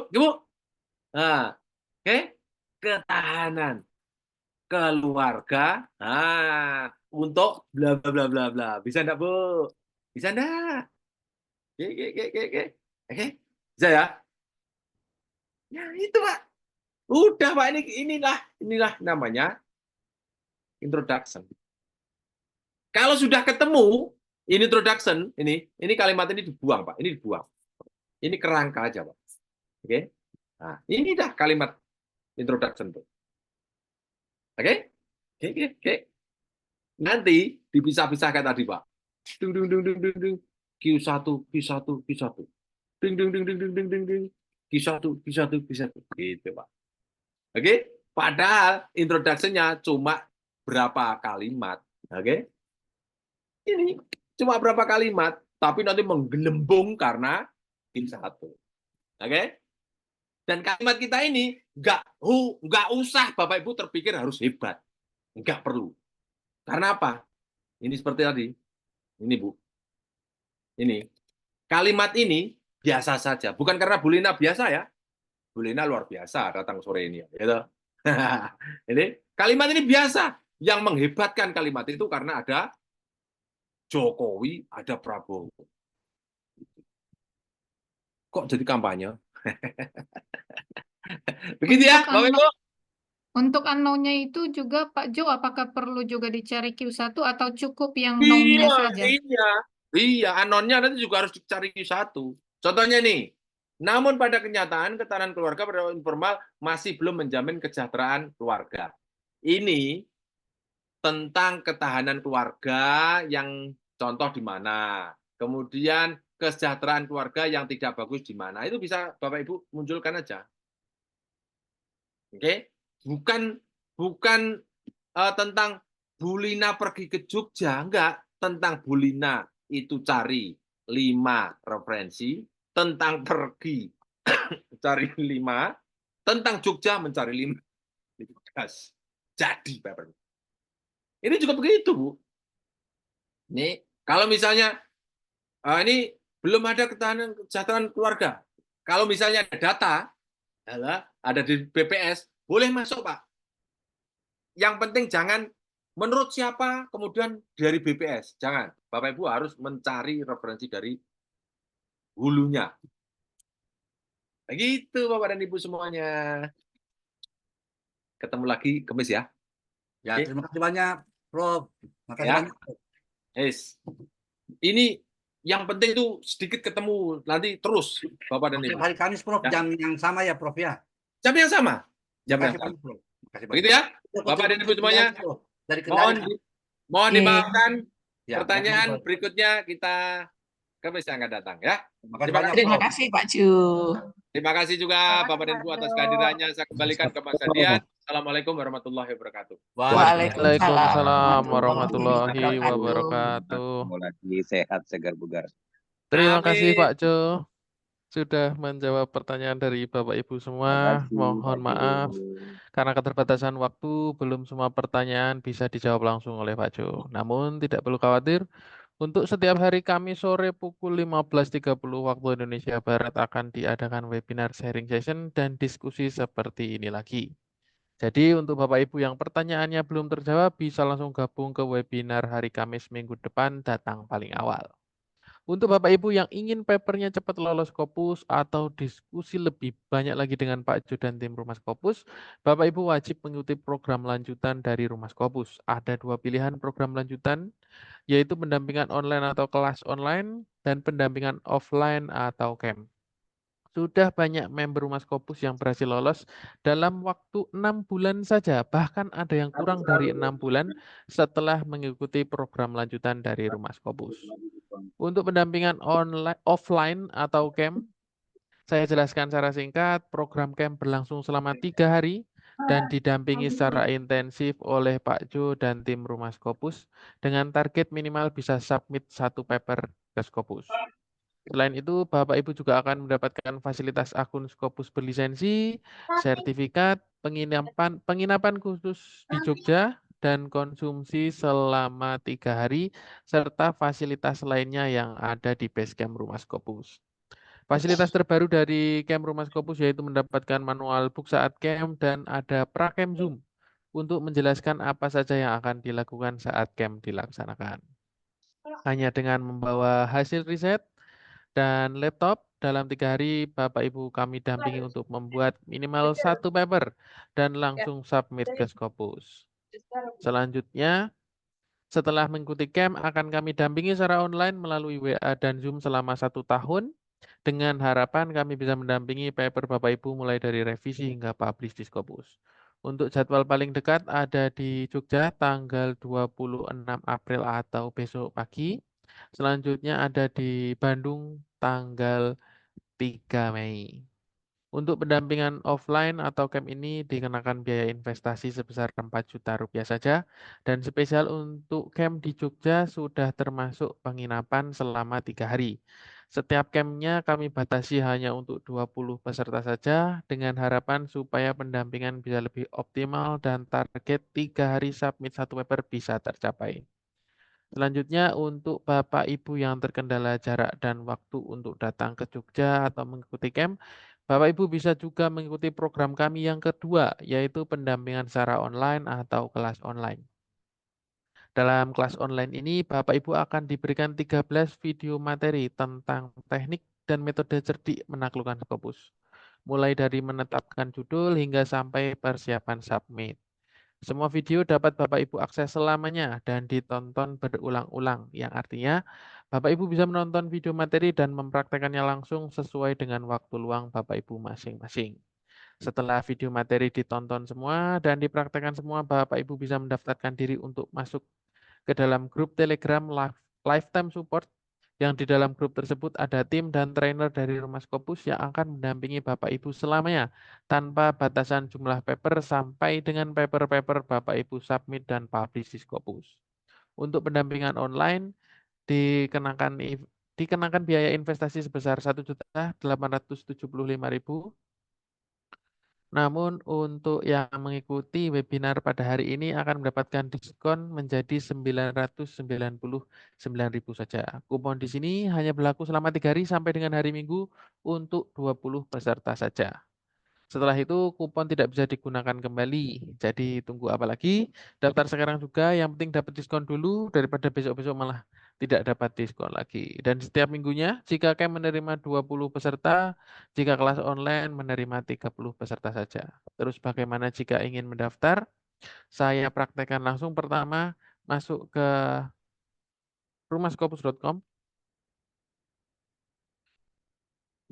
oke, ketahanan keluarga, untuk bla bla bla bla bla. Bisa enggak, Bu? Bisa enggak? Oke. Bisa ya? Ya itu, Pak. Udah, Pak, inilah namanya introduction. Kalau sudah ketemu ini introduction, ini kalimat ini dibuang, Pak. Ini dibuang. Ini kerangka aja, Pak. Oke? Nah, ini dah kalimat introduction tuh. Oke? Oke. Nanti dipisah-pisah kayak tadi, Pak. Dung. Q1. Ding. Q1. Gitu, Pak. Oke? Padahal introduction-nya cuma berapa kalimat. Oke? Ini cuma berapa kalimat, tapi nanti menggelembung karena Q1. Oke? Dan kalimat kita ini nggak usah Bapak Ibu terpikir harus hebat. Nggak perlu. Karena apa? Ini seperti tadi. Ini, Bu. Ini. Kalimat ini biasa saja. Bukan karena Bu Lina biasa ya. Bu Lina luar biasa datang sore ini. Gitu. Ini kalimat ini biasa. Yang menghebatkan kalimat itu karena ada Jokowi, ada Prabowo. Kok jadi kampanye? Begitu ya, Bapak Ibu? Untuk unknown-nya itu juga Pak Jo, apakah perlu juga dicari Q1 atau cukup yang known-nya saja? Iya, unknown-nya nanti juga harus dicari Q1. Contohnya nih, namun pada kenyataan ketahanan keluarga pada informal masih belum menjamin kesejahteraan keluarga. Ini tentang ketahanan keluarga yang contoh di mana. Kemudian kesejahteraan keluarga yang tidak bagus di mana. Itu bisa Bapak Ibu munculkan aja. Oke? Bukan tentang Bu Lina pergi ke Jogja, enggak. Tentang Bu Lina itu cari 5 referensi, tentang pergi cari 5, tentang Jogja mencari 5. Jadi, Bapak Ibu. Ini juga begitu, Bu. Nih, kalau misalnya ini belum ada ketahanan kesejahteraan keluarga. Kalau misalnya ada data, ada di BPS, boleh masuk, Pak. Yang penting jangan menurut siapa, kemudian dari BPS. Jangan. Bapak Ibu harus mencari referensi dari hulunya. Begitu, Bapak dan Ibu semuanya. Ketemu lagi Kamis ya. Ya, terima kasih banyak, Prof. Makasih Ya. banyak. Ini yang penting itu sedikit ketemu, nanti terus Bapak dan Ibu. Hari Kamis, Prof, jam yang sama ya, Prof ya. Jam yang sama. Jam yang Makasih sama. banyak, Prof. Makasih Begitu banyak. ya, Bapak dan Ibu semuanya. Dari Kendari. Mohon dimaafkan. Ya, Pertanyaan makasih, berikutnya kita Kamis yang akan datang ya. Terima kasih Pak Ju. Terima kasih juga Bapak dan Ibu atas kehadirannya. Saya kembalikan ke Mas Adian. Assalamualaikum warahmatullahi wabarakatuh. Waalaikumsalam warahmatullahi wabarakatuh. Ketemu lagi sehat, segar, bugar. Terima kasih Amin. Pak Jo sudah menjawab pertanyaan dari Bapak Ibu semua. Mohon maaf karena keterbatasan waktu belum semua pertanyaan bisa dijawab langsung oleh Pak Jo. Namun tidak perlu khawatir. Untuk setiap hari Kamis sore pukul 15.30 waktu Indonesia Barat akan diadakan webinar sharing session dan diskusi seperti ini lagi. Jadi untuk Bapak Ibu yang pertanyaannya belum terjawab bisa langsung gabung ke webinar hari Kamis minggu depan, datang paling awal. Untuk Bapak Ibu yang ingin papernya cepat lolos Scopus atau diskusi lebih banyak lagi dengan Pak Jo dan tim Rumah Scopus, Bapak Ibu wajib mengikuti program lanjutan dari Rumah Scopus. Ada 2 pilihan program lanjutan. yaitu pendampingan online atau kelas online dan pendampingan offline atau camp. Sudah banyak member Rumah Scopus yang berhasil lolos dalam waktu 6 bulan saja. Bahkan ada yang kurang dari 6 bulan setelah mengikuti program lanjutan dari Rumah Scopus. Untuk pendampingan online, offline atau camp, saya jelaskan secara singkat, program camp berlangsung selama 3 hari dan didampingi secara intensif oleh Pak Jo dan tim Rumah Scopus dengan target minimal bisa submit 1 paper ke Scopus. Selain itu, Bapak Ibu juga akan mendapatkan fasilitas akun Scopus berlisensi, sertifikat, penginapan khusus di Jogja, dan konsumsi selama 3 hari, serta fasilitas lainnya yang ada di Basecamp Rumah Scopus. Fasilitas terbaru dari Camp Rumah Scopus yaitu mendapatkan manual book saat camp dan ada Prakem Zoom untuk menjelaskan apa saja yang akan dilakukan saat camp dilaksanakan. Hanya dengan membawa hasil riset dan laptop, dalam 3 hari Bapak Ibu kami dampingi untuk membuat minimal 1 paper dan langsung submit ke Scopus. Selanjutnya, setelah mengikuti camp akan kami dampingi secara online melalui WA dan Zoom selama 1 tahun dengan harapan kami bisa mendampingi paper Bapak Ibu mulai dari revisi hingga publish di Scopus. Untuk jadwal paling dekat ada di Jogja tanggal 26 April atau besok pagi. Selanjutnya ada di Bandung tanggal 3 Mei. Untuk pendampingan offline atau camp ini dikenakan biaya investasi sebesar 4 juta rupiah saja dan spesial untuk camp di Jogja sudah termasuk penginapan selama 3 hari. Setiap campnya kami batasi hanya untuk 20 peserta saja dengan harapan supaya pendampingan bisa lebih optimal dan target 3 hari submit 1 paper bisa tercapai. Selanjutnya untuk Bapak Ibu yang terkendala jarak dan waktu untuk datang ke Jogja atau mengikuti camp, Bapak Ibu bisa juga mengikuti program kami yang kedua, yaitu pendampingan secara online atau kelas online. Dalam kelas online ini, Bapak Ibu akan diberikan 13 video materi tentang teknik dan metode cerdik menaklukkan Scopus, mulai dari menetapkan judul hingga sampai persiapan submit. Semua video dapat Bapak Ibu akses selamanya dan ditonton berulang-ulang, yang artinya Bapak Ibu bisa menonton video materi dan mempraktekannya langsung sesuai dengan waktu luang Bapak Ibu masing-masing. Setelah video materi ditonton semua dan dipraktekkan semua, Bapak Ibu bisa mendaftarkan diri untuk masuk ke dalam grup Telegram Lifetime Support yang di dalam grup tersebut ada tim dan trainer dari Rumah Scopus yang akan mendampingi Bapak Ibu selamanya tanpa batasan jumlah paper sampai dengan paper-paper Bapak Ibu submit dan publish di Scopus. Untuk pendampingan online dikenakan biaya investasi sebesar 1.875.000. Namun untuk yang mengikuti webinar pada hari ini akan mendapatkan diskon menjadi 999.000 saja. Kupon di sini hanya berlaku selama 3 hari sampai dengan hari Minggu untuk 20 peserta saja. Setelah itu kupon tidak bisa digunakan kembali. Jadi tunggu apa lagi? Daftar sekarang juga, yang penting dapat diskon dulu daripada besok-besok malah tidak dapat diskon lagi. Dan setiap minggunya jika camp menerima 20 peserta, jika kelas online menerima 30 peserta saja. Terus bagaimana jika ingin mendaftar? Saya praktekkan langsung. Pertama, masuk ke rumahscopus.com.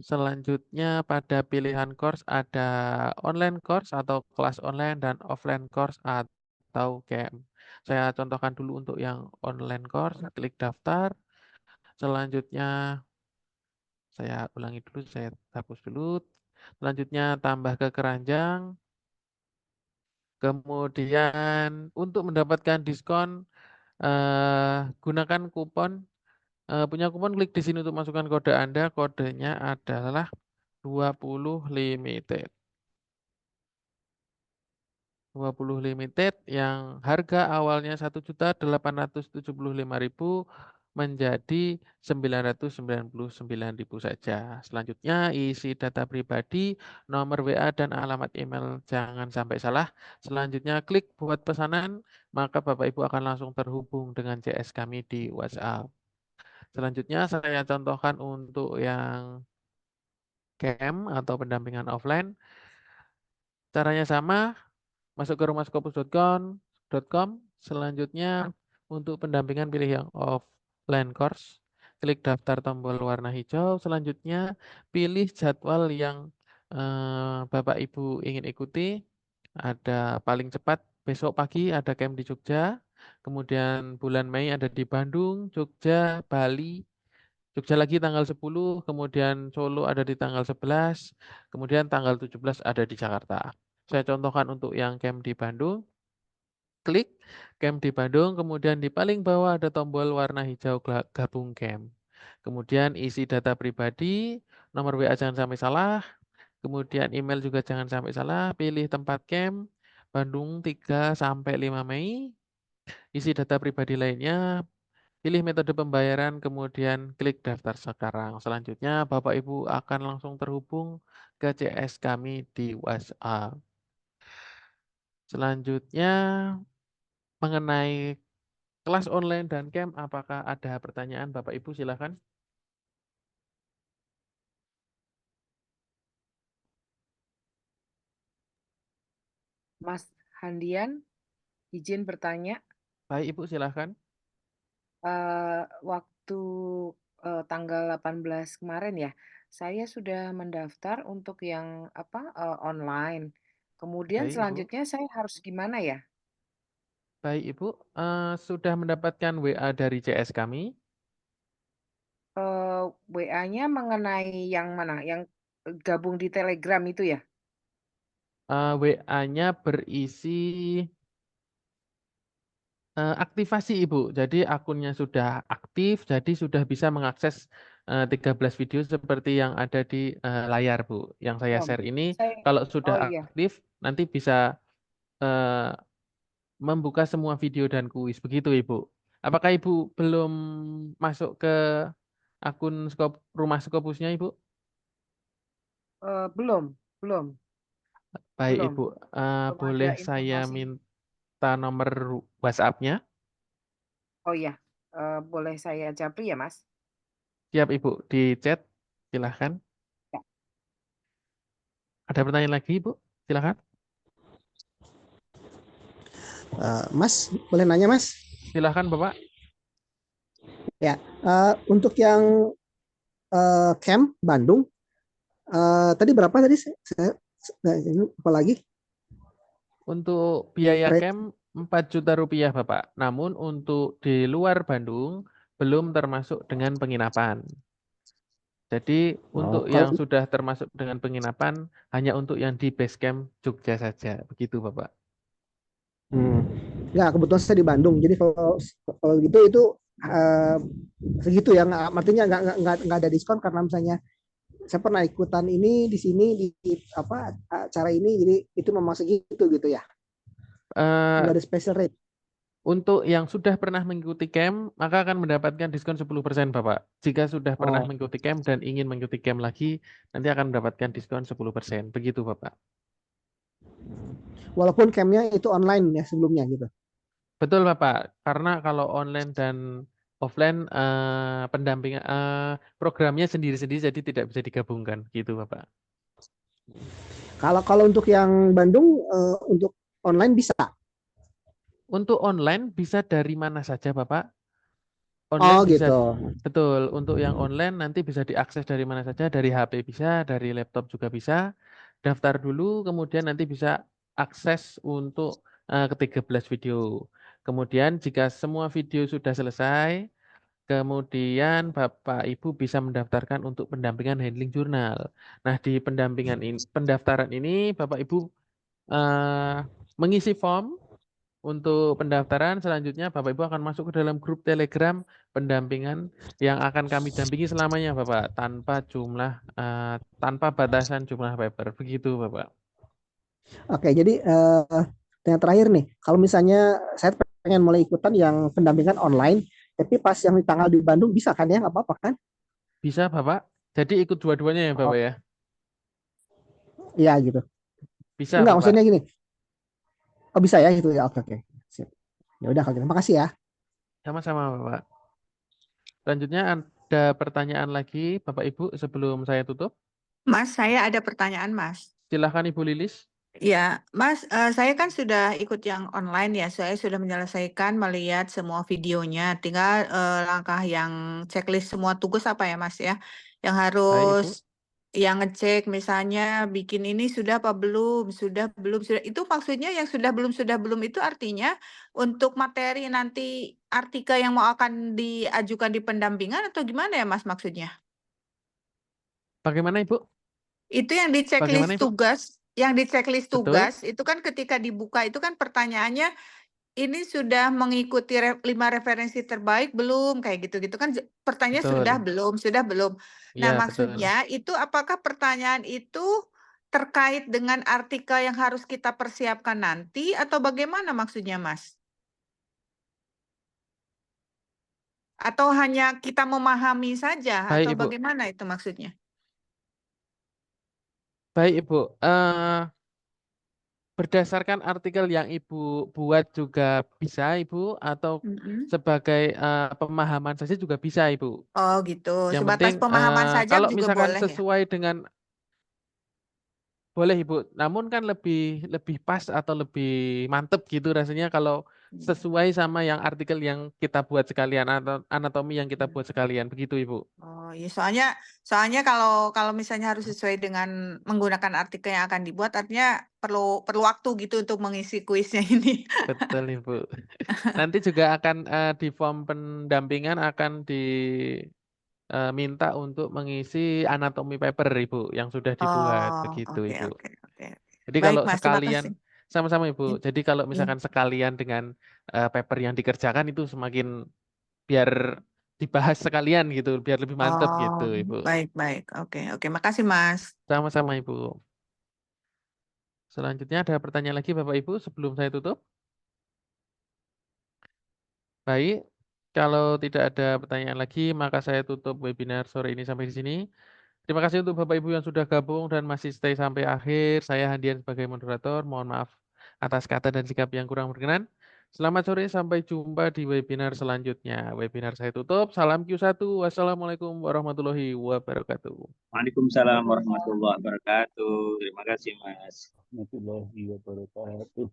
Selanjutnya pada pilihan course ada online course atau kelas online dan offline course atau camp. Saya contohkan dulu untuk yang online course, klik daftar. Selanjutnya saya ulangi dulu, saya hapus dulu. Selanjutnya tambah ke keranjang. Kemudian untuk mendapatkan diskon gunakan kupon. Punya kupon, klik di sini untuk masukkan kode Anda. Kodenya adalah 20 limited. 20 limited yang harga awalnya 1.875.000 menjadi 999.000 saja. Selanjutnya isi data pribadi, nomor WA dan alamat email jangan sampai salah. Selanjutnya klik buat pesanan, maka Bapak Ibu akan langsung terhubung dengan CS kami di WhatsApp. Selanjutnya saya contohkan untuk yang camp atau pendampingan offline. Caranya sama, masuk ke rumahscopus.com. Selanjutnya Untuk pendampingan pilih yang offline course. Klik daftar tombol warna hijau. Selanjutnya pilih jadwal yang Bapak Ibu ingin ikuti. Ada paling cepat besok pagi ada camp di Jogja. Kemudian bulan Mei ada di Bandung, Jogja, Bali. Jogja lagi tanggal 10, kemudian Solo ada di tanggal 11, kemudian tanggal 17 ada di Jakarta. Saya contohkan untuk yang camp di Bandung. Klik camp di Bandung, kemudian di paling bawah ada tombol warna hijau gabung camp. Kemudian isi data pribadi, nomor WA jangan sampai salah, kemudian email juga jangan sampai salah, pilih tempat camp, Bandung 3 sampai 5 Mei, isi data pribadi lainnya, pilih metode pembayaran, kemudian klik daftar sekarang. Selanjutnya, Bapak Ibu akan langsung terhubung ke CS kami di WhatsApp. Selanjutnya, mengenai kelas online dan camp, apakah ada pertanyaan Bapak Ibu? Silakan. Mas Handian, izin bertanya. Baik Ibu, silakan. Waktu tanggal 18 kemarin ya, saya sudah mendaftar untuk yang online. Kemudian Baik Ibu. selanjutnya saya harus gimana ya? Baik Ibu, sudah mendapatkan WA dari CS kami. WA-nya mengenai yang mana? Yang gabung di Telegram itu ya? WA-nya berisi aktivasi Ibu. Jadi akunnya sudah aktif, jadi sudah bisa mengakses 13 video seperti yang ada di layar Bu. Yang saya share ini kalau sudah iya. aktif nanti bisa membuka semua video dan kuis. Begitu Ibu. Apakah Ibu belum masuk ke akun rumah Skopusnya Ibu? Belum. Baik Belum. Ibu, Belum boleh ada saya informasi. minta nomor WhatsApp-nya? Oh iya, boleh saya japri ya Mas? Siap Ibu, di chat. Silahkan. Ya. Ada pertanyaan lagi Ibu? Silahkan. Mas, boleh nanya Mas? Silahkan Bapak. Ya, untuk yang camp Bandung, tadi berapa tadi? Saya lupa lagi. Untuk biaya Rate. camp 4 juta rupiah Bapak. Namun untuk di luar Bandung belum termasuk dengan penginapan. Jadi untuk yang sudah termasuk dengan penginapan hanya untuk yang di base camp Jogja saja. Begitu Bapak. Ya, kebetulan saya di Bandung. Jadi kalau gitu itu segitu ya. Artinya nggak ada diskon karena misalnya saya pernah ikutan ini di sini di acara ini, jadi itu memang segitu gitu ya. Nggak ada special rate. Untuk yang sudah pernah mengikuti camp, maka akan mendapatkan diskon 10% Bapak. Jika sudah pernah mengikuti camp dan ingin mengikuti camp lagi, nanti akan mendapatkan diskon 10%. Begitu Bapak. Walaupun campnya itu online ya sebelumnya gitu. Betul Bapak, karena kalau online dan offline pendampingan programnya sendiri-sendiri jadi tidak bisa digabungkan gitu Bapak. Kalau untuk yang Bandung untuk online bisa. Untuk online bisa dari mana saja Bapak. Online bisa, gitu. Betul. Untuk yang online nanti bisa diakses dari mana saja, dari HP bisa, dari laptop juga bisa. Daftar dulu, kemudian nanti bisa akses untuk ke-13 video. Kemudian jika semua video sudah selesai, kemudian Bapak Ibu bisa mendaftarkan untuk pendampingan handling jurnal. Nah, di pendaftaran ini Bapak Ibu mengisi form untuk pendaftaran. Selanjutnya Bapak Ibu akan masuk ke dalam grup Telegram pendampingan yang akan kami dampingi selamanya Bapak, tanpa batasan jumlah paper. Begitu Bapak. Oke, jadi yang terakhir nih, kalau misalnya saya pengen mulai ikutan yang pendampingan online, tapi pas yang di tanggal di Bandung bisa kan ya, nggak apa-apa kan? Bisa Bapak. Jadi ikut dua-duanya ya Bapak ya? Iya gitu. Bisa Enggak, Bapak. maksudnya gini. Oh bisa ya gitu ya, oke. Ya udah kalau gitu, makasih ya. Sama-sama Bapak. Selanjutnya ada pertanyaan lagi Bapak Ibu sebelum saya tutup? Mas, saya ada pertanyaan Mas. Silahkan Ibu Lilis. Ya, Mas, saya kan sudah ikut yang online ya. Saya sudah menyelesaikan melihat semua videonya. Tinggal langkah yang checklist semua tugas apa ya, Mas ya? Yang Baik, harus Ibu. yang ngecek misalnya bikin ini sudah apa belum, sudah belum, sudah. Itu maksudnya yang sudah belum itu artinya untuk materi nanti artikel yang mau akan diajukan di pendampingan atau gimana ya, Mas maksudnya? Bagaimana, Ibu? Itu yang di Bagaimana, checklist Ibu? tugas, Betul? itu kan ketika dibuka itu kan pertanyaannya ini sudah mengikuti 5 referensi terbaik belum? Kayak gitu-gitu kan pertanyaan sudah Betul. belum, sudah belum. Nah, Iya, betul. maksudnya itu apakah pertanyaan itu terkait dengan artikel yang harus kita persiapkan nanti atau bagaimana maksudnya, Mas? Atau hanya kita memahami saja Baik, atau Ibu. bagaimana itu maksudnya? Baik, Ibu. Berdasarkan artikel yang Ibu buat juga bisa, Ibu, atau Mm-mm. sebagai pemahaman saja juga bisa, Ibu. Oh gitu, Yang sebatas penting pemahaman saja kalau juga misalkan boleh ya? sesuai dengan boleh, Ibu, namun kan lebih lebih pas atau lebih mantep gitu rasanya kalau sesuai sama yang artikel yang kita buat sekalian atau anatomi yang kita buat sekalian, begitu, Ibu. Oh iya, soalnya kalau misalnya harus sesuai dengan menggunakan artikel yang akan dibuat, artinya perlu perlu waktu gitu untuk mengisi kuisnya ini. Betul, Ibu. Nanti juga akan di form pendampingan akan minta untuk mengisi anatomi paper, Ibu, yang sudah dibuat, Oh, begitu, oke Ibu. oke oke. Jadi Baik, kalau Mas, terima kasih. sekalian sama-sama, Ibu. Jadi kalau Iya. misalkan sekalian dengan paper yang dikerjakan itu semakin biar dibahas sekalian gitu, biar lebih mantap Oh, gitu, Ibu. baik baik. Oke oke. Makasih, Mas. Sama-sama, Ibu. Selanjutnya ada pertanyaan lagi, Bapak Ibu, sebelum saya tutup. Baik, kalau tidak ada pertanyaan lagi, maka saya tutup webinar sore ini sampai di sini. Terima kasih untuk Bapak Ibu yang sudah gabung dan masih stay sampai akhir. Saya Handian sebagai moderator. Mohon maaf atas kata dan sikap yang kurang berkenan. Selamat sore, sampai jumpa di webinar selanjutnya. Webinar saya tutup. Salam Q1. Wassalamualaikum warahmatullahi wabarakatuh. Waalaikumsalam warahmatullahi wabarakatuh. Terima kasih, Mas. Warahmatullahi wabarakatuh.